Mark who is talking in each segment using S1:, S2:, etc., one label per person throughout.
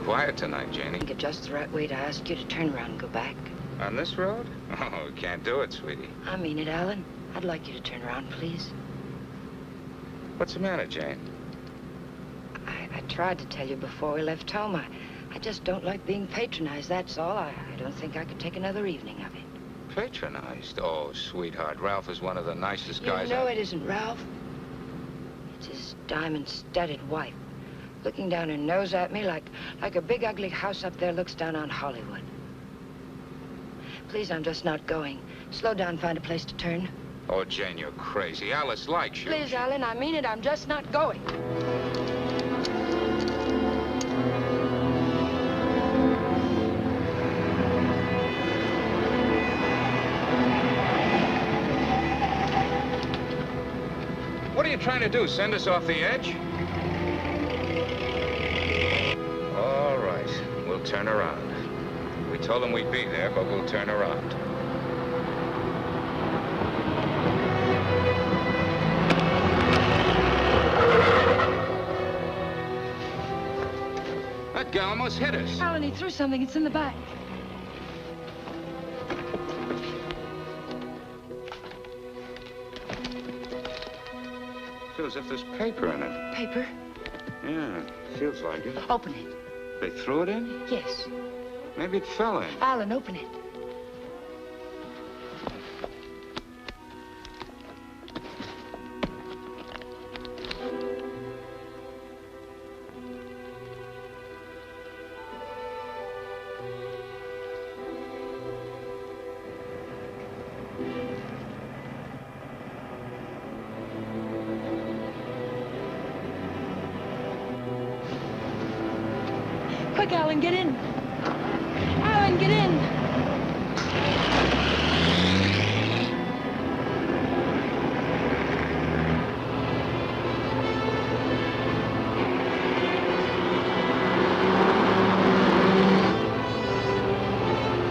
S1: quiet tonight, Janie.
S2: I think it's just the right way to ask you to turn around and go back.
S1: On this road? Oh, we can't do it, sweetie.
S2: I mean it, Alan. I'd like you to turn around, please.
S1: What's the matter, Jane?
S2: I tried to tell you before we left home. I just don't like being patronized, that's all. I don't think I could take another evening of it.
S1: Patronized? Oh, sweetheart, Ralph is one of the nicest guys.
S2: You know it isn't Ralph. It's his diamond-studded wife, looking down her nose at me like a big ugly house up there looks down on Hollywood. Please, I'm just not going. Slow down, find a place to turn.
S1: Oh, Jane, you're crazy. Alice likes you.
S2: Please, Alan, I mean it. I'm just not going.
S1: What are you trying to do, send us off the edge? All right, we'll turn around. We told them we'd be there, but we'll turn around. That guy almost hit us.
S2: Alan, he threw something. It's in the back.
S1: Feels as if there's paper in it.
S2: Paper?
S1: Yeah, feels like it.
S2: Open it.
S1: They threw it in?
S2: Yes.
S1: Maybe it fell in.
S2: Alan, open it. Quick, Alan, get in. Alan, get in.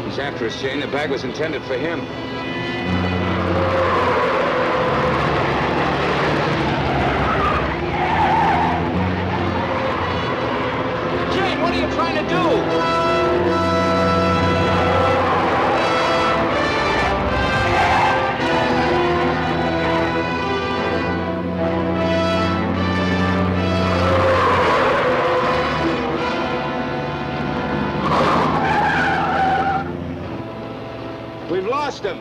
S1: He's after us, Jane. The bag was intended for him. What are you trying to do? We've lost him.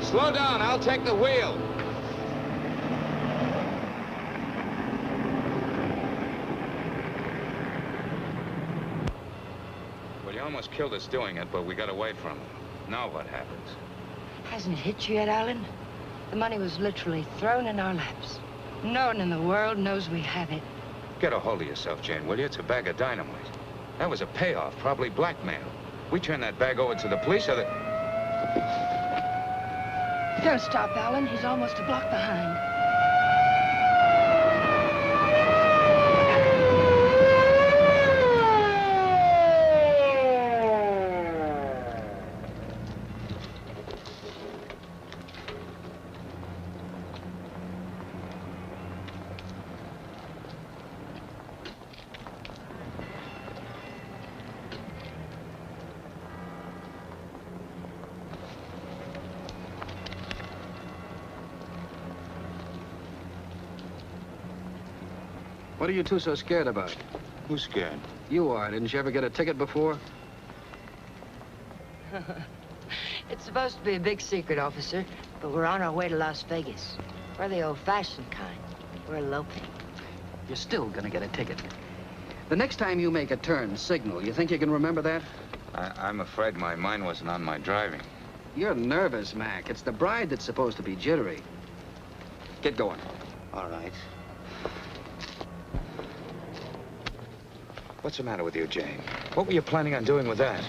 S1: Slow down, I'll take the wheel. Almost killed us doing it, but we got away from him. Now what happens?
S2: Hasn't it hit you yet, Alan? The money was literally thrown in our laps. No one in the world knows we have it.
S1: Get a hold of yourself, Jane, will you? It's a bag of dynamite. That was a payoff, probably blackmail. We turn that bag over to the police, or the...
S2: Don't stop, Alan. He's almost a block behind.
S3: What are you two so scared about?
S1: Who's scared?
S3: You are. Didn't you ever get a ticket before?
S2: It's supposed to be a big secret, officer, but we're on our way to Las Vegas. We're the old-fashioned kind. We're eloping.
S3: You're still gonna get a ticket. The next time you make a turn, signal. You think you can remember that?
S1: I'm afraid my mind wasn't on my driving.
S3: You're nervous, Mac. It's the bride that's supposed to be jittery. Get going.
S1: All right. What's the matter with you, Jane? What were you planning on doing with that?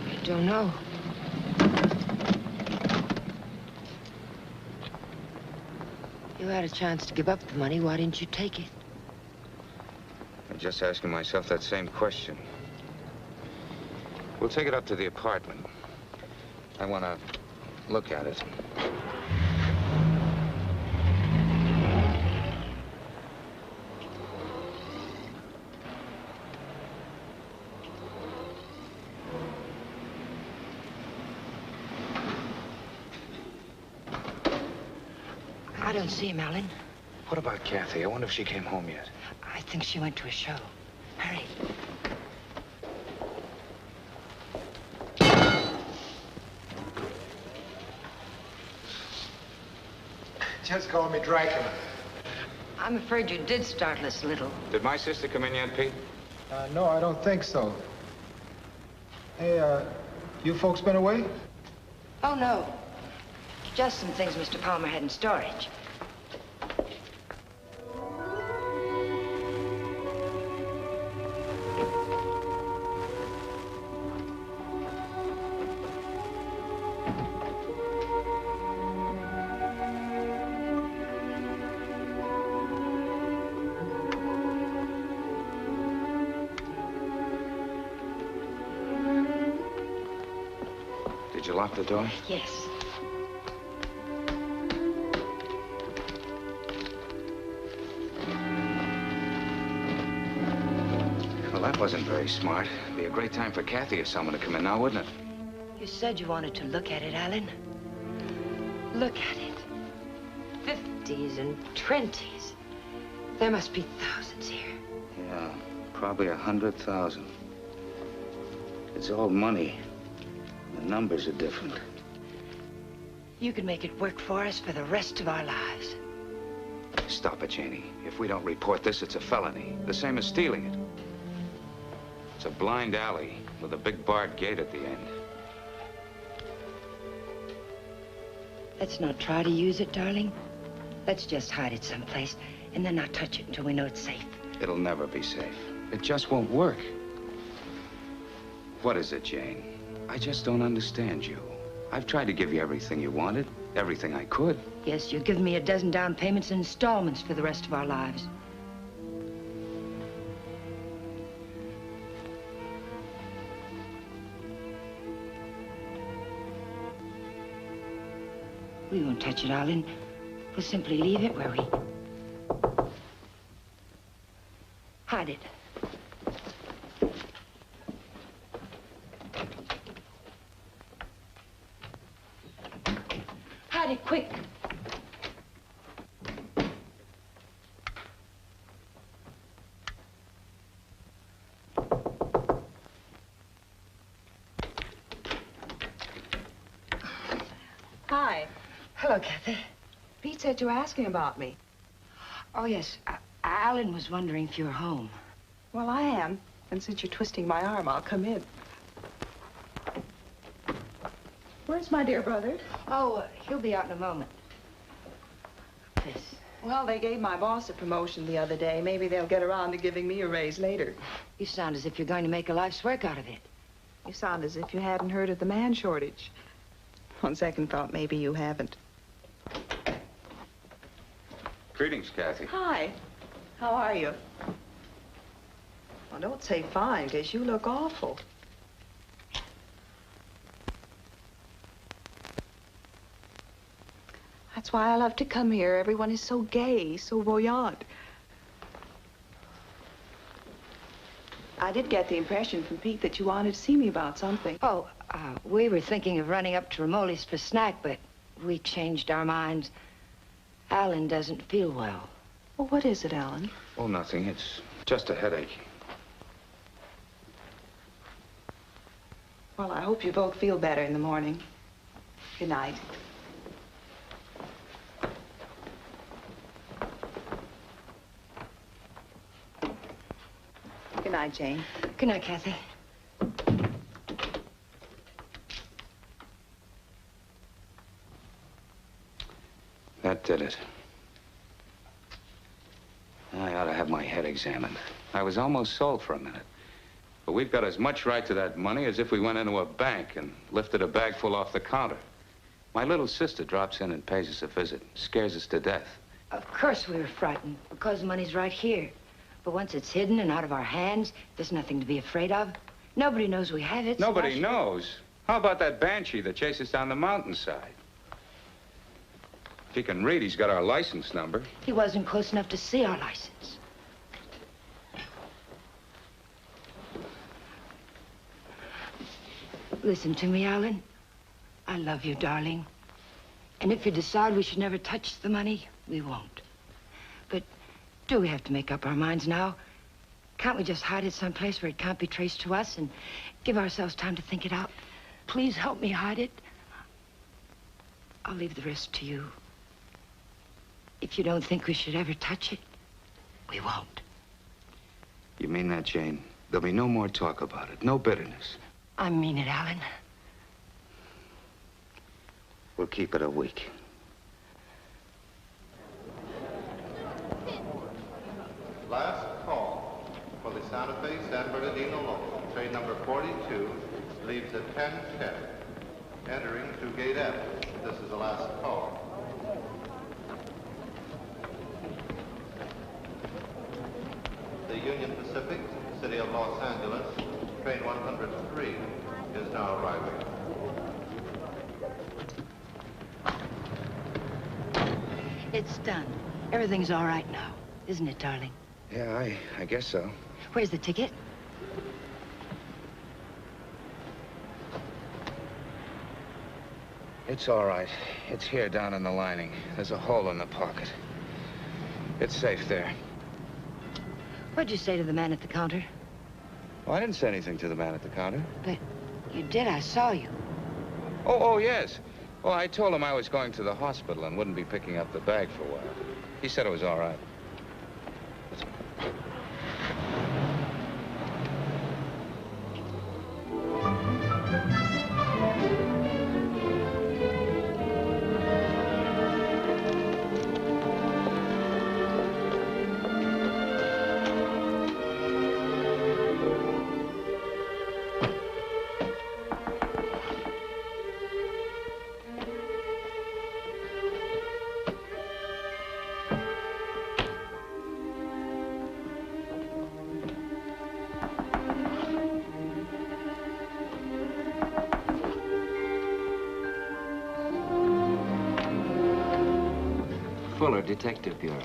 S2: I don't know. You had a chance to give up the money. Why didn't you take it?
S1: I'm just asking myself that same question. We'll take it up to the apartment. I want to look at it.
S2: I don't see him, Alan.
S1: What about Kathy? I wonder if she came home yet.
S2: I think she went to a show. Hurry.
S4: Just call me Dracula.
S2: I'm afraid you did startle us a little.
S1: Did my sister come in yet, Pete?
S4: No, I don't think so. Hey, you folks been away?
S2: Oh, no. Just some things Mr. Palmer had in storage.
S1: Did you lock the door?
S2: Yes.
S1: Well, that wasn't very smart. It'd be a great time for Kathy or someone to come in now, wouldn't it?
S2: You said you wanted to look at it, Alan. Look at it. 50s and 20s. There must be thousands here.
S1: Yeah, probably 100,000. It's all money. The numbers are different.
S2: You could make it work for us for the rest of our lives.
S1: Stop it, Janie. If we don't report this, it's a felony. The same as stealing it. It's a blind alley with a big barred gate at the end.
S2: Let's not try to use it, darling. Let's just hide it someplace and then not touch it until we know it's safe.
S1: It'll never be safe. It just won't work. What is it, Jane? I just don't understand you. I've tried to give you everything you wanted, everything I could.
S2: Yes, you've given me a dozen down payments and installments for the rest of our lives. We won't touch it, Alan. We'll simply leave it where we... hide it. Hide it, quick.
S5: Hi.
S2: Hello, Kathy.
S5: Pete said you were asking about me.
S2: Oh, yes. Alan was wondering if you were home.
S5: Well, I am. And since you're twisting my arm, I'll come in. Where's my dear brother?
S2: Oh, he'll be out in a moment. This.
S5: Well, they gave my boss a promotion the other day. Maybe they'll get around to giving me a raise later.
S2: You sound as if you're going to make a life's work out of it.
S5: You sound as if you hadn't heard of the man shortage. On second thought, maybe you haven't.
S1: Greetings, Kathy.
S5: Hi. How are you? Well, don't say fine, because you look awful. That's why I love to come here. Everyone is so gay, so voyant. I did get the impression from Pete that you wanted to see me about something.
S2: Oh, we were thinking of running up to Ramoli's for snack, but we changed our minds. Alan doesn't feel well.
S5: Well, what is it, Alan?
S1: Oh, nothing. It's just a headache.
S5: Well, I hope you both feel better in the morning. Good night. Good night, Jane.
S2: Good night, Kathy.
S1: That did it. I ought to have my head examined. I was almost sold for a minute. But we've got as much right to that money as if we went into a bank and lifted a bag full off the counter. My little sister drops in and pays us a visit. Scares us to death.
S2: Of course we were frightened, because the money's right here. But once it's hidden and out of our hands, there's nothing to be afraid of. Nobody knows we have it.
S1: Nobody knows. How about that banshee that chased us down the mountainside? If he can read, he's got our license number.
S2: He wasn't close enough to see our license. Listen to me, Alan. I love you, darling. And if you decide we should never touch the money, we won't. But do we have to make up our minds now? Can't we just hide it someplace where it can't be traced to us and give ourselves time to think it out? Please help me hide it. I'll leave the rest to you. If you don't think we should ever touch it, we won't.
S1: You mean that, Jane? There'll be no more talk about it, no bitterness.
S2: I mean it, Alan.
S1: We'll keep it a week.
S6: Last call for the Santa Fe San Bernardino local. Train number 42 leaves at 10:10, entering through Gate F. This is the last call. The Union Pacific, City of Los Angeles, train 103 is now arriving.
S2: It's done. Everything's all right now, isn't it, darling?
S1: Yeah, I guess so.
S2: Where's the ticket?
S1: It's all right. It's here down in the lining. There's a hole in the pocket. It's safe there.
S2: What'd you say to the man at the counter?
S1: Oh, I didn't say anything to the man at the counter.
S2: But you did. I saw you.
S1: Oh, yes. Well, I told him I was going to the hospital and wouldn't be picking up the bag for a while. He said it was all right.
S3: Fuller, Detective Bureau.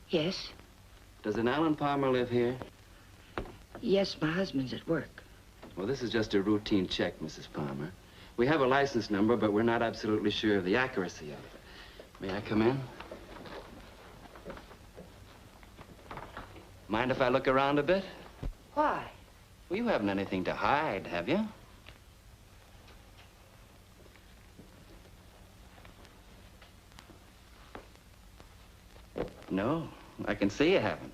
S2: Yes?
S3: Does an Alan Palmer live here?
S2: Yes, my husband's at work.
S3: Well, this is just a routine check, Mrs. Palmer. We have a license number, but we're not absolutely sure of the accuracy of it. May I come in? Mind if I look around a bit?
S2: Why?
S3: Well, you haven't anything to hide, have you? No, I can see you haven't.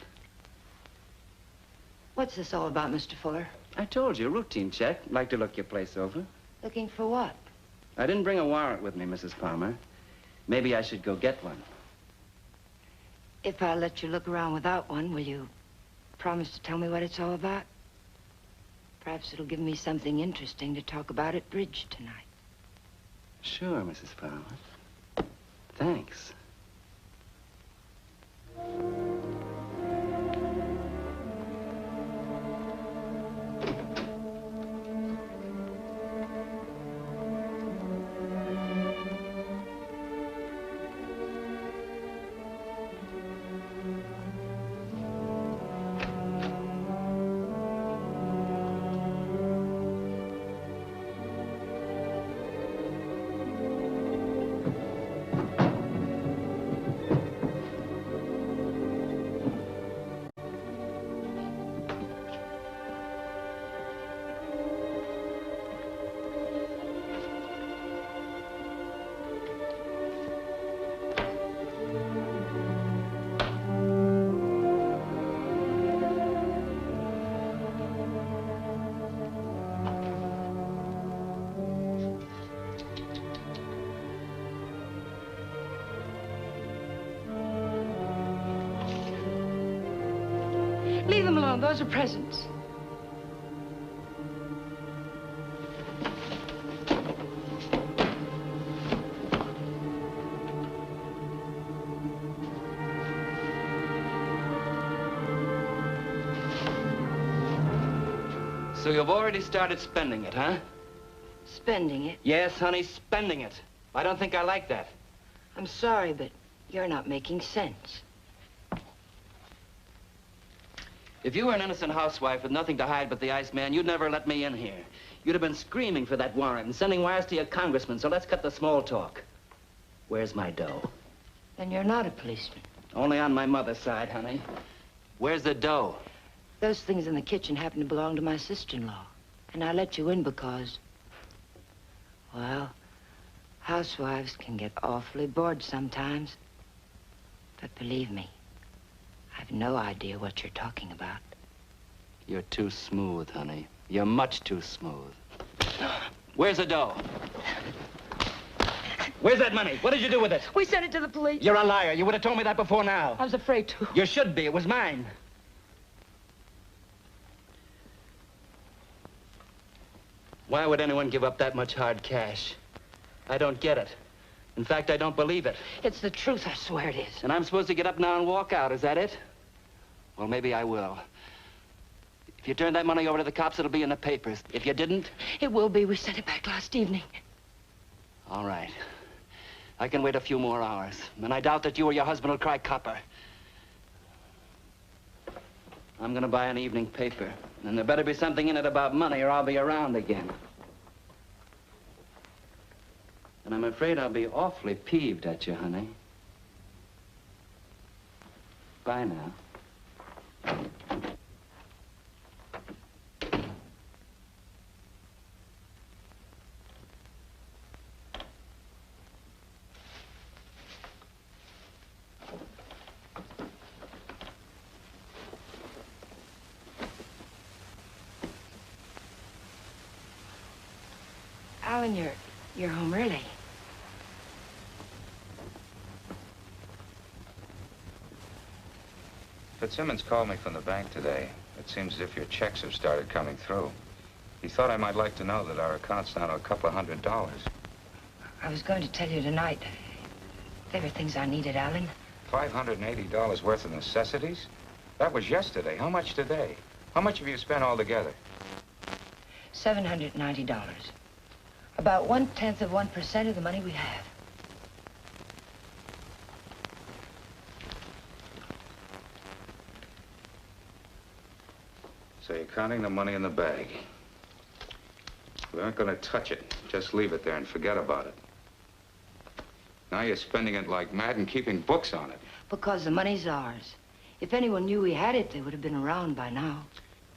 S2: What's this all about, Mr. Fuller?
S3: I told you, routine check. Like to look your place over.
S2: Looking for what?
S3: I didn't bring a warrant with me, Mrs. Palmer. Maybe I should go get one.
S2: If I let you look around without one, will you promise to tell me what it's all about? Perhaps it'll give me something interesting to talk about at bridge tonight.
S3: Sure, Mrs. Palmer. Thanks.
S2: Leave them alone. Those are presents.
S3: So you've already started spending it, huh?
S2: Spending it?
S3: Yes, honey, spending it. I don't think I like that.
S2: I'm sorry, but you're not making sense.
S3: If you were an innocent housewife with nothing to hide but the Iceman, you'd never let me in here. You'd have been screaming for that warrant and sending wires to your congressman, so let's cut the small talk. Where's my dough?
S2: Then you're not a policeman.
S3: Only on my mother's side, honey. Where's the dough?
S2: Those things in the kitchen happen to belong to my sister-in-law. And I let you in because, well, housewives can get awfully bored sometimes. But believe me, I've no idea what you're talking about.
S3: You're too smooth, honey. You're much too smooth. Where's the dough? Where's that money? What did you do with it?
S2: We sent it to the police.
S3: You're a liar. You would have told me that before now.
S2: I was afraid to.
S3: You should be. It was mine. Why would anyone give up that much hard cash? I don't get it. In fact, I don't believe it.
S2: It's the truth, I swear it is.
S3: And I'm supposed to get up now and walk out, is that it? Well, maybe I will. If you turn that money over to the cops, it'll be in the papers. If you didn't...
S2: It will be. We sent it back last evening.
S3: All right. I can wait a few more hours. And I doubt that you or your husband will cry copper. I'm gonna buy an evening paper. And there better be something in it about money or I'll be around again. And I'm afraid I'll be awfully peeved at you, honey. Bye now.
S2: Alan, you're home early.
S1: Fitzsimmons called me from the bank today. It seems as if your checks have started coming through. He thought I might like to know that our account's down to a couple of $100.
S2: I was going to tell you tonight. They were things I needed, Alan.
S1: $580 worth of necessities? That was yesterday. How much today? How much have you spent altogether?
S2: $790. About 1/10 of 1% of the money we have.
S1: So you're counting the money in the bag. We aren't going to touch it. Just leave it there and forget about it. Now you're spending it like mad and keeping books on it.
S2: Because the money's ours. If anyone knew we had it, they would have been around by now.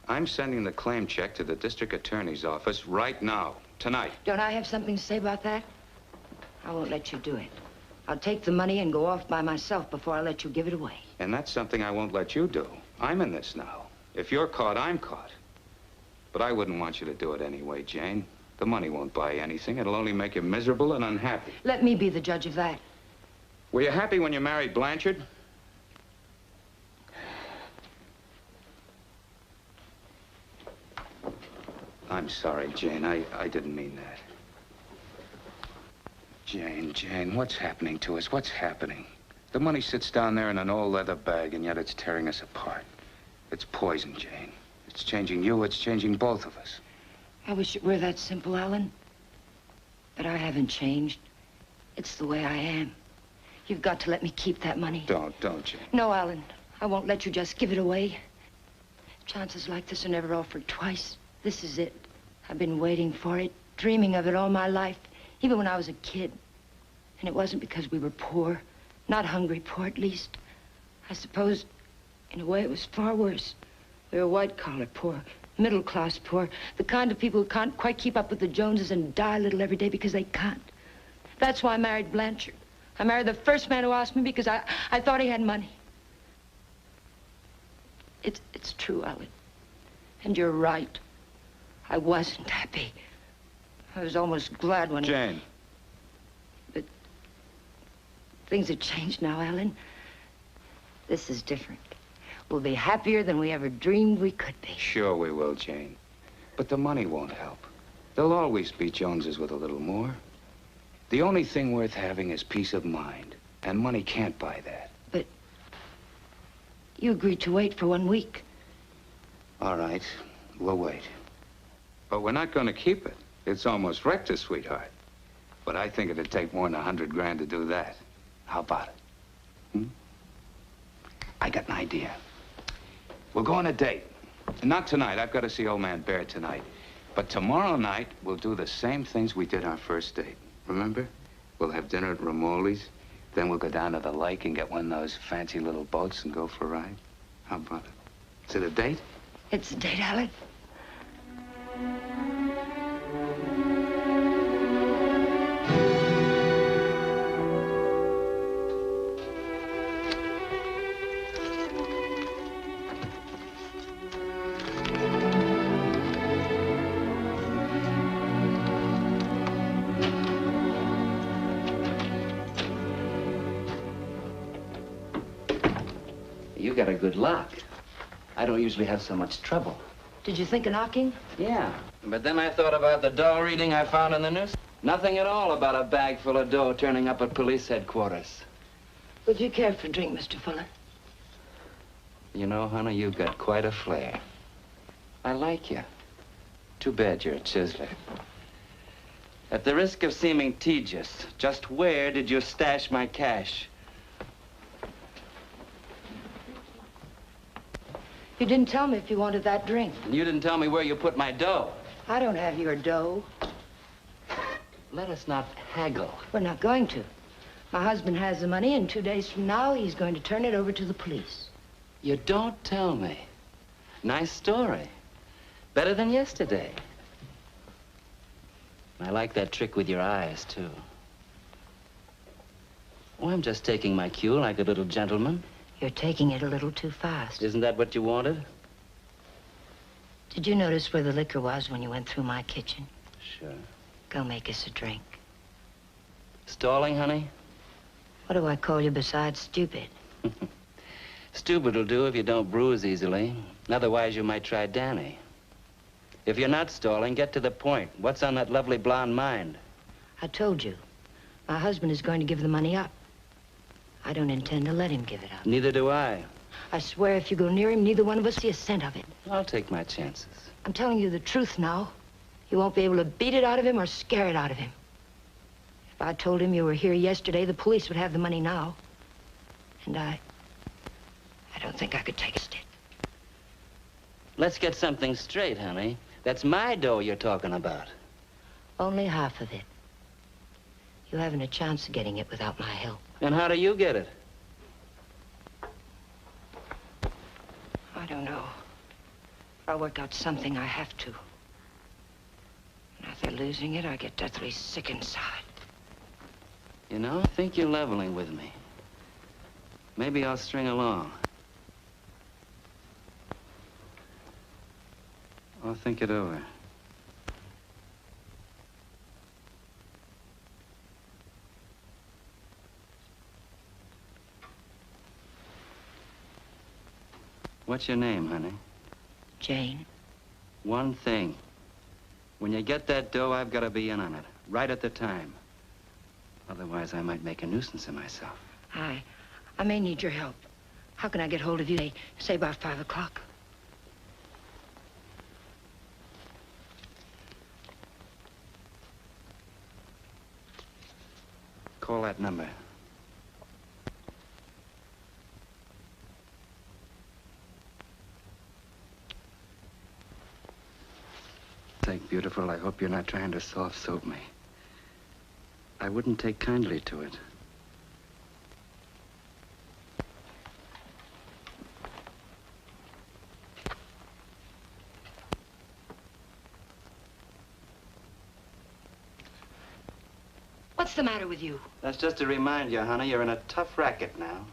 S1: I'm sending the claim check to the district attorney's office right now, tonight.
S2: Don't I have something to say about that? I won't let you do it. I'll take the money and go off by myself before I let you give it away.
S1: And that's something I won't let you do. I'm in this now. If you're caught, I'm caught. But I wouldn't want you to do it anyway, Jane. The money won't buy anything. It'll only make you miserable and unhappy.
S2: Let me be the judge of that.
S1: Were you happy when you married Blanchard? I'm sorry, Jane. I didn't mean that. Jane, what's happening to us? What's happening? The money sits down there in an old leather bag, and yet it's tearing us apart. It's poison, Jane. It's changing you. It's changing both of us.
S2: I wish it were that simple, Alan. But I haven't changed. It's the way I am. You've got to let me keep that money.
S1: Don't, Jane.
S2: No, Alan. I won't let you just give it away. Chances like this are never offered twice. This is it. I've been waiting for it, dreaming of it all my life, even when I was a kid. And it wasn't because we were poor. Not hungry poor, at least. I suppose, in a way, it was far worse. We were white-collar poor, middle-class poor, the kind of people who can't quite keep up with the Joneses and die a little every day because they can't. That's why I married Blanchard. I married the first man who asked me because I thought he had money. It's true, Alan. And you're right. I wasn't happy. I was almost glad when...
S1: Jane.
S2: But things have changed now, Alan. This is different. We'll be happier than we ever dreamed we could be.
S1: Sure we will, Jane. But the money won't help. There'll always be Joneses with a little more. The only thing worth having is peace of mind. And money can't buy that.
S2: But you agreed to wait for 1 week.
S1: All right, we'll wait. But we're not going to keep it. It's almost wrecked us, sweetheart. But I think it'd take more than 100 grand to do that. How about it? I got an idea. We'll go on a date. Not tonight. I've got to see old man Bear tonight. But tomorrow night, we'll do the same things we did our first date. Remember? We'll have dinner at Romoli's. Then we'll go down to the lake and get one of those fancy little boats and go for a ride. How about it? Is it a date?
S2: It's a date, Alec.
S3: You got a good lock. I don't usually have so much trouble.
S2: Did you think of knocking?
S3: Yeah, but then I thought about the dough reading I found in the news. Nothing at all about a bag full of dough turning up at police headquarters.
S2: Would you care for a drink, Mr. Fuller?
S3: You know, honey, you've got quite a flair. I like you. Too bad you're a chiseler. At the risk of seeming tedious, just where did you stash my cash?
S2: You didn't tell me if you wanted that drink.
S3: And you didn't tell me where you put my dough.
S2: I don't have your dough.
S3: Let us not haggle.
S2: We're not going to. My husband has the money, and 2 days from now, he's going to turn it over to the police.
S3: You don't tell me. Nice story. Better than yesterday. I like that trick with your eyes, too. Oh, I'm just taking my cue like a little gentleman.
S2: You're taking it a little too fast.
S3: Isn't that what you wanted?
S2: Did you notice where the liquor was when you went through my kitchen?
S3: Sure.
S2: Go make us a drink.
S3: Stalling, honey?
S2: What do I call you besides stupid?
S3: Stupid'll do if you don't bruise easily. Otherwise, you might try Danny. If you're not stalling, get to the point. What's on that lovely blonde mind?
S2: I told you. My husband is going to give the money up. I don't intend to let him give it up.
S3: Neither do I.
S2: I swear if you go near him, neither one of us see a cent of it.
S3: I'll take my chances.
S2: I'm telling you the truth now. You won't be able to beat it out of him or scare it out of him. If I told him you were here yesterday, the police would have the money now. And I don't think I could take a stick.
S3: Let's get something straight, honey. That's my dough you're talking about.
S2: Only half of it. You haven't a chance of getting it without my help.
S3: And how do you get it?
S2: I don't know. I'll work out something. I have to. And after losing it, I get deathly sick inside.
S3: You know, I think you're leveling with me. Maybe I'll string along. I'll think it over. What's your name, honey?
S2: Jane.
S3: One thing. When you get that dough, I've got to be in on it, right at the time. Otherwise, I might make a nuisance of myself.
S2: I may need your help. How can I get hold of you? Say about 5 o'clock.
S3: Call that number. Say, beautiful, I hope you're not trying to soft soap me. I wouldn't take kindly to it.
S2: What's the matter with you?
S3: That's just to remind you, honey, you're in a tough racket now.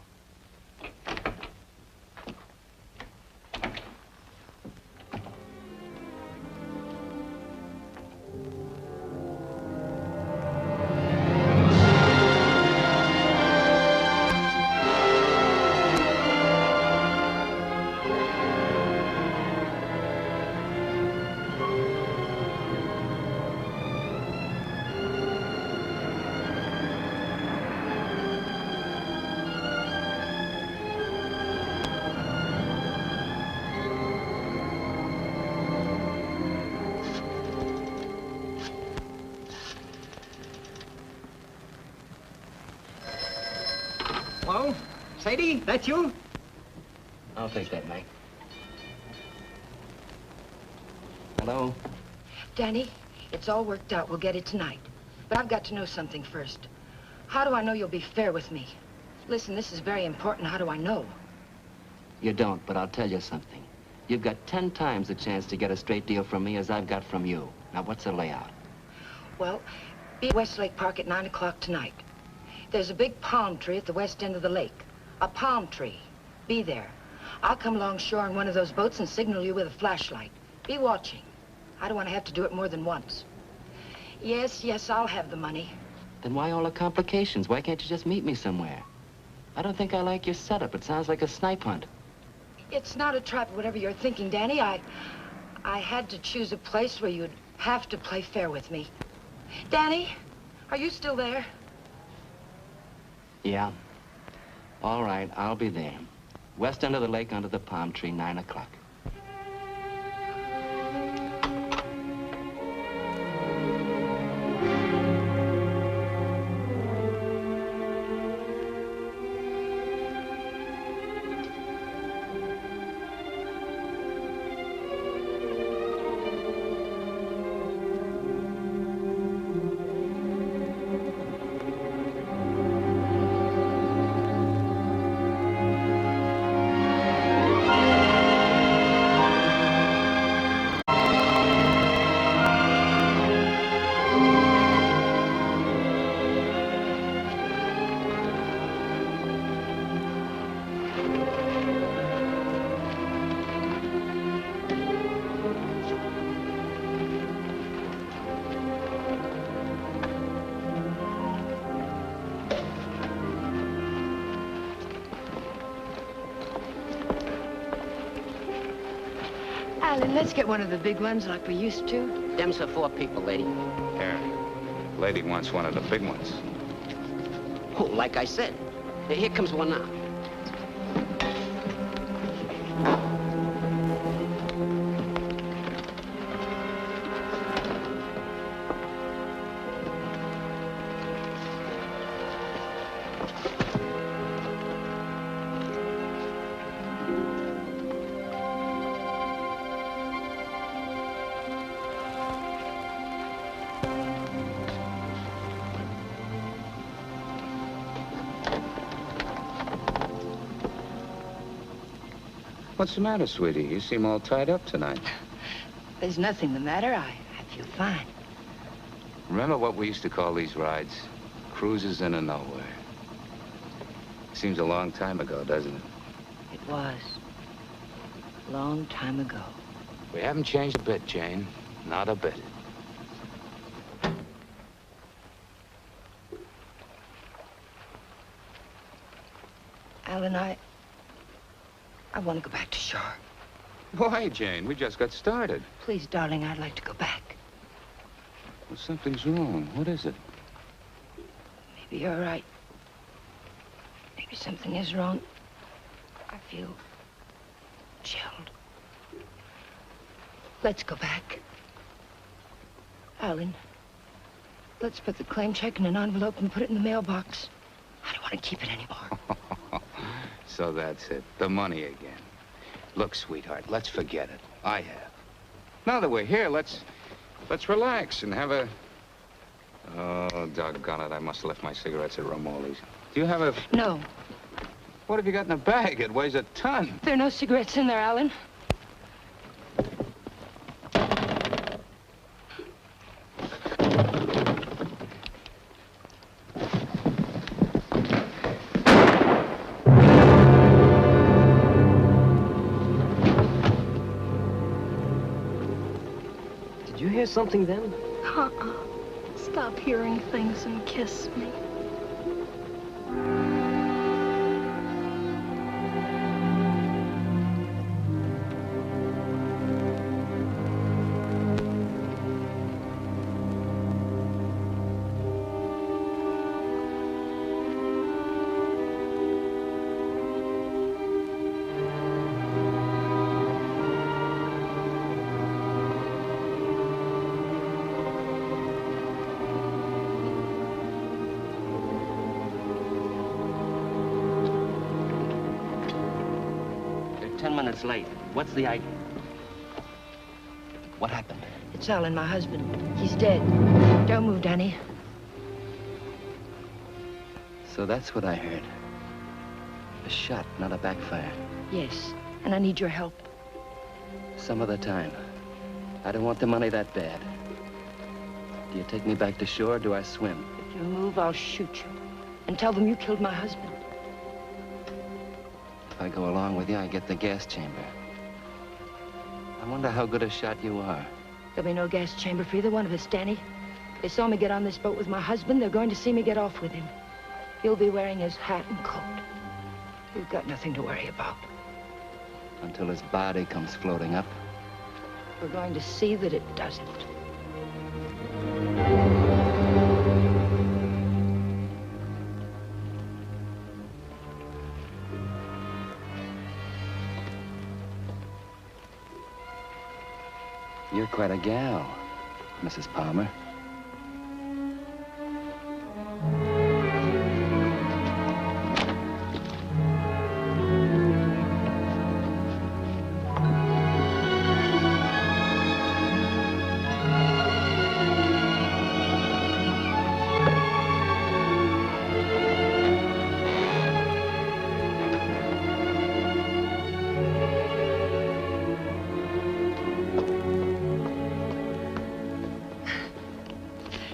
S7: Hello? Sadie, that you?
S3: I'll take that, Mike. Hello?
S2: Danny, it's all worked out. We'll get it tonight. But I've got to know something first. How do I know you'll be fair with me? Listen, this is very important. How do I know?
S3: You don't, but I'll tell you something. You've got 10 times the chance to get a straight deal from me as I've got from you. Now, what's the layout?
S2: Well, be at Westlake Park at 9 o'clock tonight. There's a big palm tree at the west end of the lake. A palm tree. Be there. I'll come along shore in one of those boats and signal you with a flashlight. Be watching. I don't want to have to do it more than once. Yes, yes, I'll have the money.
S3: Then why all the complications? Why can't you just meet me somewhere? I don't think I like your setup. It sounds like a snipe hunt.
S2: It's not a trap, whatever you're thinking, Danny. I had to choose a place where you'd have to play fair with me. Danny, are you still there?
S3: Yeah. All right, I'll be there. West end of the lake under the palm tree, 9 o'clock.
S2: Alan, let's get one of the big ones like we used to.
S8: Them's for 4 people, lady.
S1: Here. Lady wants one of the big ones.
S8: Oh, like I said. Here comes one now.
S1: What's the matter, sweetie? You seem all tied up tonight.
S2: There's nothing the matter. I feel fine.
S1: Remember what we used to call these rides? Cruises into nowhere. Seems a long time ago, doesn't it?
S2: It was. A long time ago.
S1: We haven't changed a bit, Jane. Not a bit.
S2: Alan, I want to go back to shore.
S1: Why, Jane? We just got started.
S2: Please, darling, I'd like to go back.
S1: Well, something's wrong. What is it?
S2: Maybe you're right. Maybe something is wrong. I feel chilled. Let's go back. Alan, let's put the claim check in an envelope and put it in the mailbox. I don't want to keep it anymore.
S1: So that's it. The money again. Look, sweetheart, let's forget it. I have. Now that we're here, let's relax and have a... Oh, doggone it. I must have left my cigarettes at Romoli's. Do you have a...
S2: No.
S1: What have you got in the bag? It weighs a ton.
S2: There are no cigarettes in there, Alan.
S7: Did you hear something then?
S9: Stop hearing things and kiss me.
S3: You're 10 minutes late. What's the idea? What happened?
S2: It's Alan, my husband. He's dead. Don't move, Danny.
S3: So that's what I heard. A shot, not a backfire.
S2: Yes, and I need your help.
S3: Some other time. I don't want the money that bad. Do you take me back to shore, or do I swim?
S2: If you move, I'll shoot you. And tell them you killed my husband.
S3: If I go along with you, I get the gas chamber. I wonder how good a shot you are.
S2: There'll be no gas chamber for either one of us, Danny. They saw me get on this boat with my husband. They're going to see me get off with him. He'll be wearing his hat and coat. You've got nothing to worry about.
S3: Until his body comes floating up.
S2: We're going to see that it doesn't.
S3: You're quite a gal, Mrs. Palmer.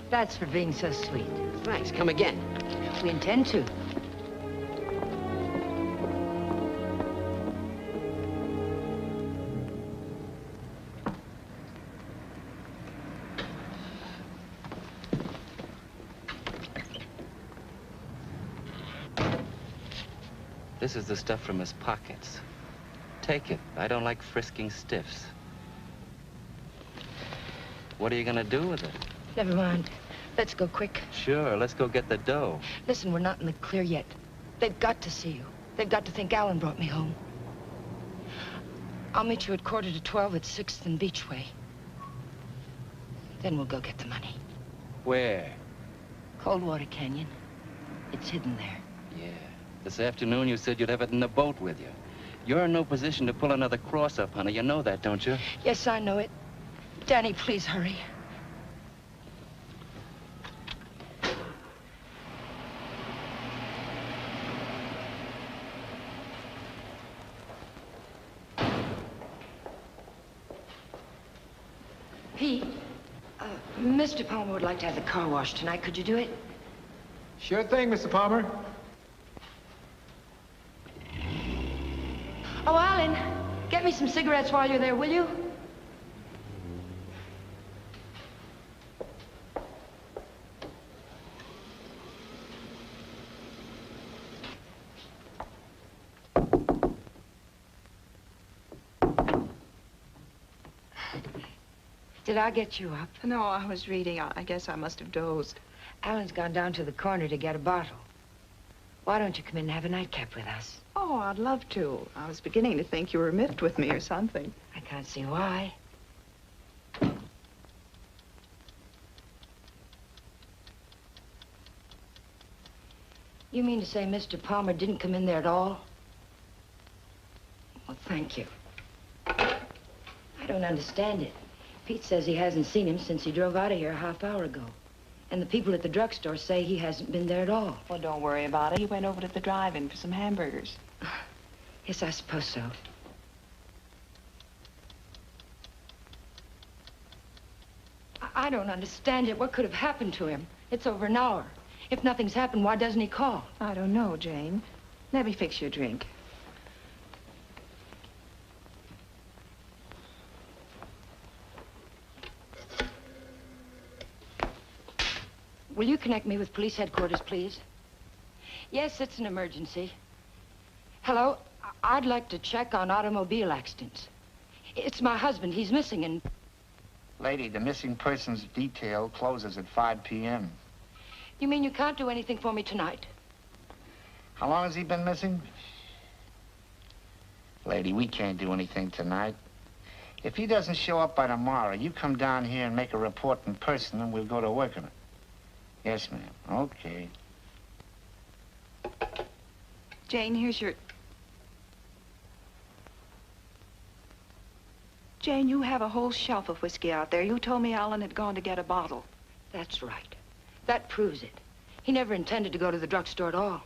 S2: That's for being so sweet.
S8: Thanks. Come again.
S2: We intend to.
S3: This is the stuff from his pockets. Take it. I don't like frisking stiffs. What are you gonna do with it?
S2: Never mind. Let's go quick.
S3: Sure, let's go get the dough.
S2: Listen, we're not in the clear yet. They've got to see you. They've got to think Alan brought me home. I'll meet you at 11:45 at 6th and Beachway. Then we'll go get the money.
S3: Where?
S2: Coldwater Canyon. It's hidden there.
S3: Yeah. This afternoon you said you'd have it in the boat with you. You're in no position to pull another cross up, honey. You know that, don't you?
S2: Yes, I know it. Danny, please hurry. Pete, Mr. Palmer would like to have the car washed tonight. Could you do it?
S4: Sure thing, Mr. Palmer.
S2: Oh, Alan, get me some cigarettes while you're there, will you? Did I get you up?
S5: No, I was reading. I guess I must have dozed.
S2: Alan's gone down to the corner to get a bottle. Why don't you come in and have a nightcap with us?
S5: Oh, I'd love to. I was beginning to think you were miffed with me or something.
S2: I can't see why. You mean to say Mr. Palmer didn't come in there at all? Well, thank you. I don't understand it. Pete says he hasn't seen him since he drove out of here a half-hour ago. And the people at the drugstore say he hasn't been there at all.
S5: Well, don't worry about it. He went over to the drive-in for some hamburgers.
S2: Yes, I suppose so. I don't understand it. What could have happened to him? It's over an hour. If nothing's happened, why doesn't he call?
S5: I don't know, Jane. Let me fix you a drink.
S2: Will you connect me with police headquarters, please? Yes, it's an emergency. Hello? I'd like to check on automobile accidents. It's my husband. He's missing and...
S10: Lady, the missing persons detail closes at 5 p.m.
S2: You mean you can't do anything for me tonight?
S10: How long has he been missing? Lady, we can't do anything tonight. If he doesn't show up by tomorrow, you come down here and make a report in person, and we'll go to work on it. Yes, ma'am. Okay.
S5: Jane, here's your... Jane, you have a whole shelf of whiskey out there. You told me Alan had gone to get a bottle.
S2: That's right. That proves it. He never intended to go to the drugstore at all.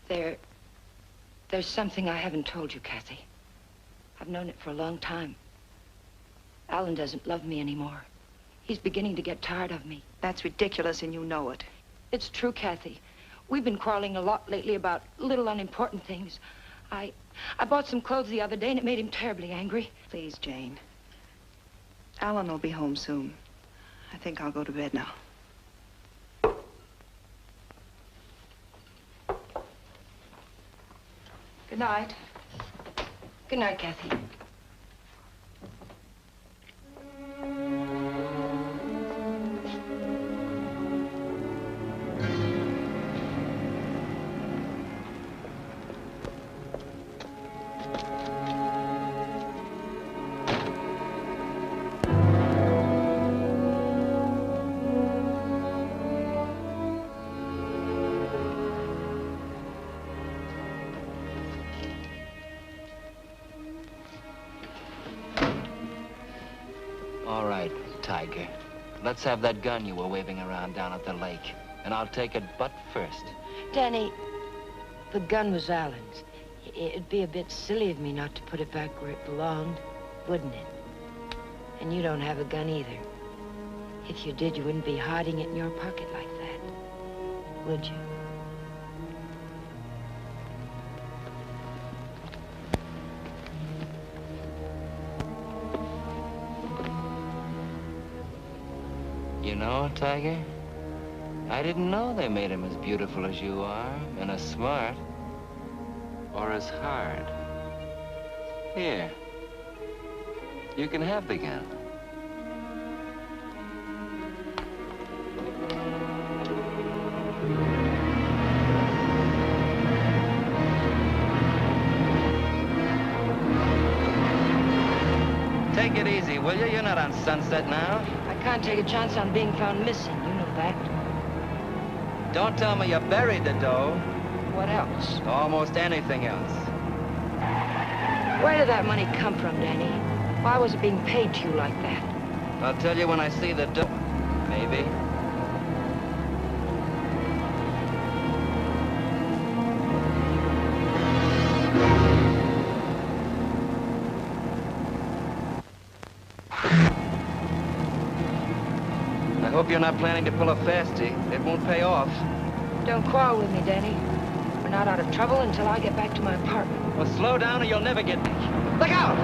S2: There's something I haven't told you, Kathy. I've known it for a long time. Alan doesn't love me anymore. He's beginning to get tired of me.
S5: That's ridiculous, and you know it.
S2: It's true, Kathy. We've been quarreling a lot lately about little unimportant things. I bought some clothes the other day, and it made him terribly angry.
S5: Please, Jane. Alan will be home soon. I think I'll go to bed now. Good night.
S2: Good night, Kathy.
S3: All right, Tiger. Let's have that gun you were waving around down at the lake. And I'll take it butt first.
S2: Danny, the gun was Alan's. It'd be a bit silly of me not to put it back where it belonged, wouldn't it? And you don't have a gun either. If you did, you wouldn't be hiding it in your pocket like that, would you?
S3: You know, Tiger, I didn't know they made him as beautiful as you are, and as smart, or as hard. Here, you can have the gun. Take it easy, will you? You're not on Sunset now.
S2: I can't take a chance on being found missing. You know that.
S3: Don't tell me you buried the dough.
S2: What else?
S3: Almost anything else.
S2: Where did that money come from, Danny? Why was it being paid to you like that?
S3: I'll tell you when I see the dough. Maybe. I hope you're not planning to pull a fastie. It won't pay off.
S2: Don't quarrel with me, Danny. We're not out of trouble until I get back to my apartment.
S3: Well, slow down or you'll never get me.
S2: Look out!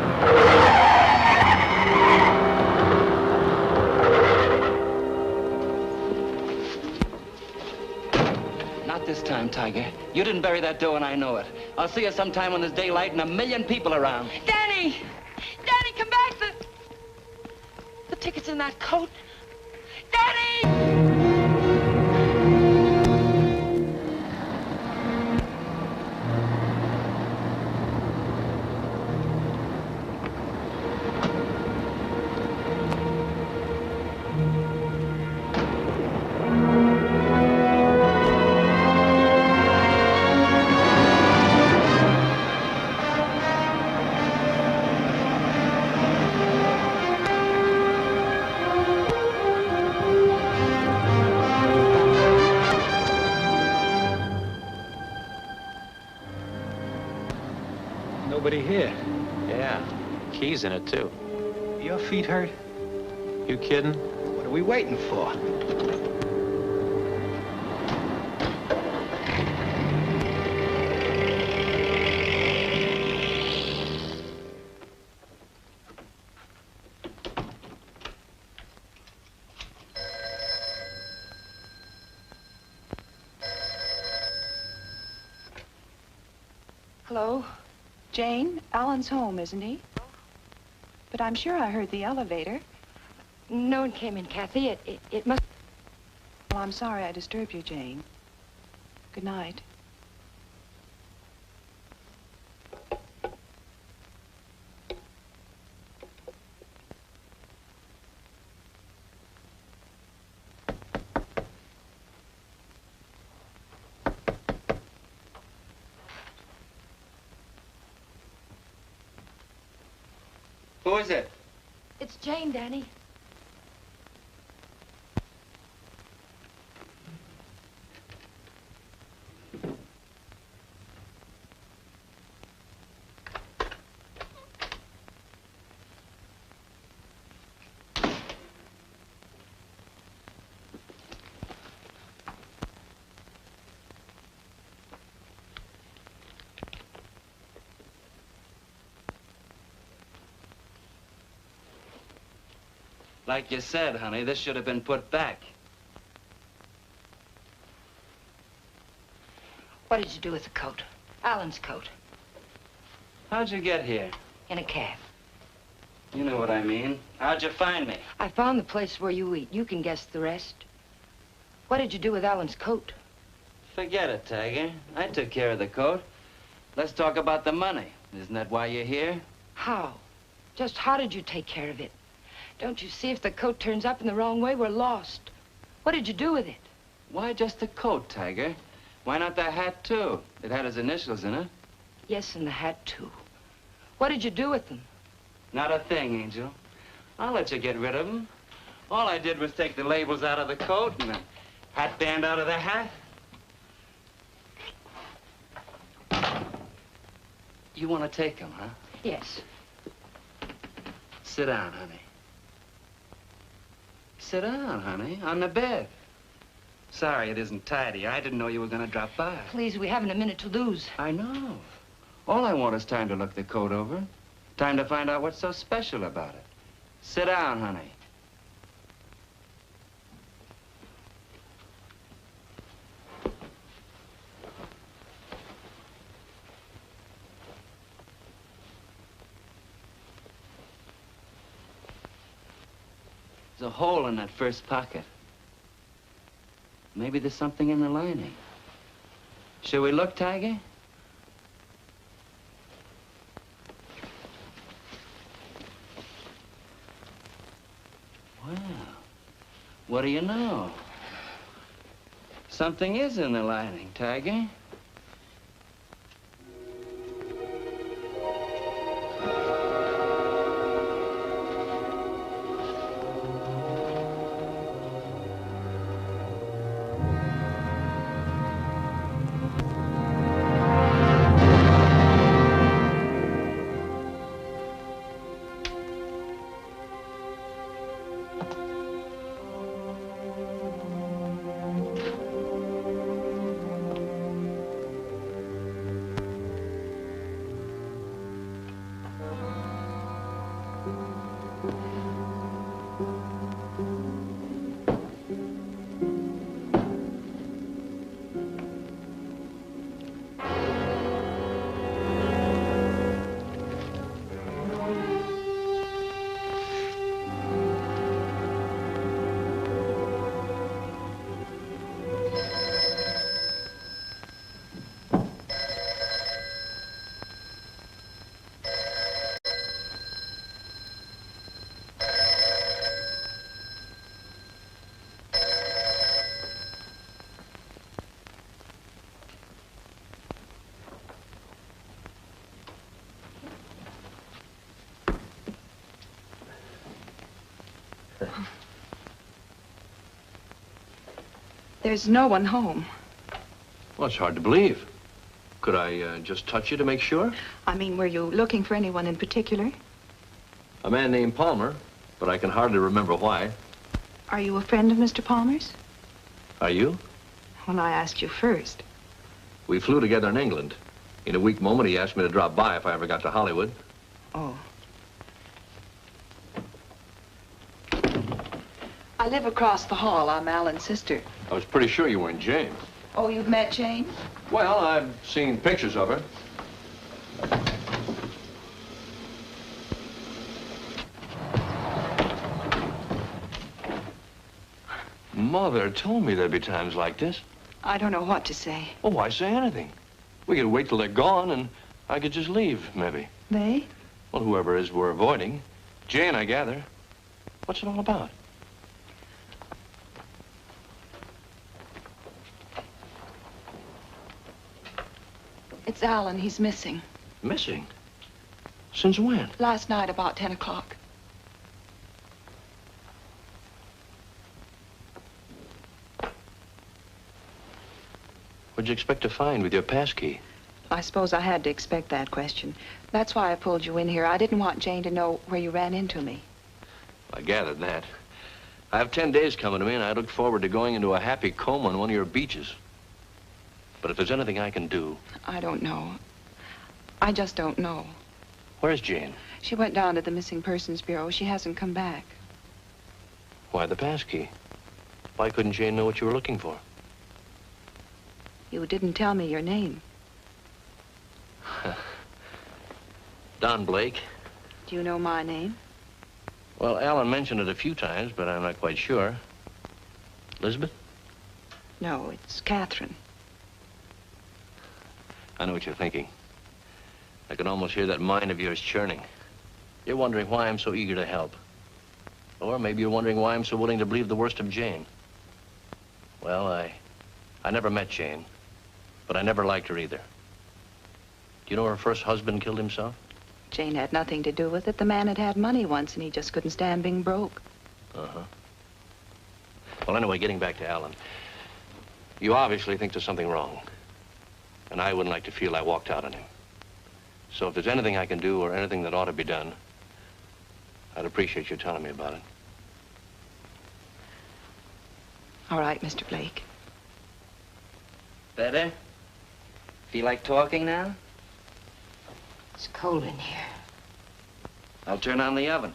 S3: Not this time, Tiger. You didn't bury that dough and I know it. I'll see you sometime when there's daylight and 1,000,000 people around.
S2: Danny! Danny, come back! The ticket's in that coat. Danny!
S4: Nobody here.
S11: Yeah, keys in it, too.
S4: Your feet hurt?
S11: You kidding?
S4: What are we waiting for?
S2: Hello?
S5: Jane, Alan's home, isn't he? But I'm sure I heard the elevator.
S2: No one came in, Kathy. It must...
S5: Well, I'm sorry I disturbed you, Jane. Good night.
S3: Who is it?
S2: It's Jane, Danny.
S3: Like you said, honey, this should have been put back.
S2: What did you do with the coat? Alan's coat.
S3: How'd you get here?
S2: In a cab.
S3: You know what I mean. How'd you find me?
S2: I found the place where you eat. You can guess the rest. What did you do with Alan's coat?
S3: Forget it, Tiger. I took care of the coat. Let's talk about the money. Isn't that why you're here?
S2: How? Just how did you take care of it? Don't you see if the coat turns up in the wrong way, we're lost. What did you do with it?
S3: Why just the coat, Tiger? Why not the hat, too? It had his initials in it.
S2: Yes, and the hat, too. What did you do with them?
S3: Not a thing, Angel. I'll let you get rid of them. All I did was take the labels out of the coat and the hat band out of the hat. You want to take them, huh?
S2: Yes.
S3: Sit down, honey. Sit down, honey, on the bed. Sorry it isn't tidy. I didn't know you were going to drop by.
S2: Please, we haven't a minute to lose.
S3: I know. All I want is time to look the coat over. Time to find out what's so special about it. Sit down, honey. There's a hole in that first pocket. Maybe there's something in the lining. Shall we look, Tiger? Well, what do you know? Something is in the lining, Tiger.
S5: There's no one home.
S12: Well, it's hard to believe. Could I just touch you to make sure?
S5: I mean, were you looking for anyone in particular?
S12: A man named Palmer, but I can hardly remember why.
S5: Are you a friend of Mr. Palmer's?
S12: Are you?
S5: Well, I asked you first.
S12: We flew together in England. In a weak moment, he asked me to drop by if I ever got to Hollywood.
S5: Oh. I live across the hall. I'm Alan's sister.
S12: I was pretty sure you weren't Jane.
S5: Oh, you've met Jane?
S12: Well, I've seen pictures of her. Mother told me there'd be times like this.
S5: I don't know what to say.
S12: Oh, why say anything? We could wait till they're gone, and I could just leave, maybe.
S5: They?
S12: Well, whoever it is we're avoiding. Jane, I gather. What's it all about?
S5: It's Alan. He's missing.
S12: Missing? Since when?
S5: Last night about 10 o'clock.
S12: What'd you expect to find with your passkey?
S5: I suppose I had to expect that question. That's why I pulled you in here. I didn't want Jane to know where you ran into me.
S12: I gathered that. I have 10 days coming to me, and I look forward to going into a happy coma on one of your beaches. But if there's anything I can do...
S5: I don't know. I just don't know.
S12: Where's Jane?
S5: She went down to the Missing Persons Bureau. She hasn't come back.
S12: Why the passkey? Why couldn't Jane know what you were looking for?
S5: You didn't tell me your name.
S12: Don Blake.
S5: Do you know my name?
S12: Well, Alan mentioned it a few times, but I'm not quite sure. Lizabeth?
S5: No, it's Catherine.
S12: I know what you're thinking. I can almost hear that mind of yours churning. You're wondering why I'm so eager to help. Or maybe you're wondering why I'm so willing to believe the worst of Jane. Well, I never met Jane, but I never liked her either. Do you know her first husband killed himself?
S5: Jane had nothing to do with it. The man had money once, and he just couldn't stand being broke.
S12: Uh-huh. Well, anyway, getting back to Alan. You obviously think there's something wrong. And I wouldn't like to feel I walked out on him. So if there's anything I can do or anything that ought to be done, I'd appreciate you telling me about it.
S5: All right, Mr. Blake.
S3: Better? Feel like talking now?
S2: It's cold in here.
S3: I'll turn on the oven.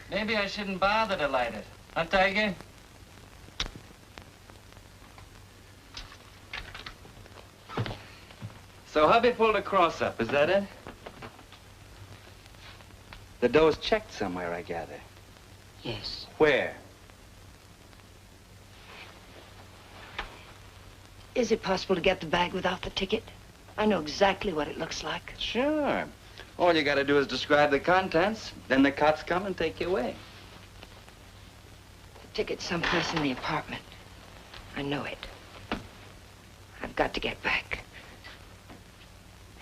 S3: Maybe I shouldn't bother to light it. Huh, Tiger? So hubby pulled a cross up, is that it? The dough's checked somewhere, I gather.
S2: Yes.
S3: Where?
S2: Is it possible to get the bag without the ticket? I know exactly what it looks like.
S3: Sure. All you gotta do is describe the contents, then the cops come and take you away.
S2: The ticket's someplace in the apartment. I know it. I've got to get back.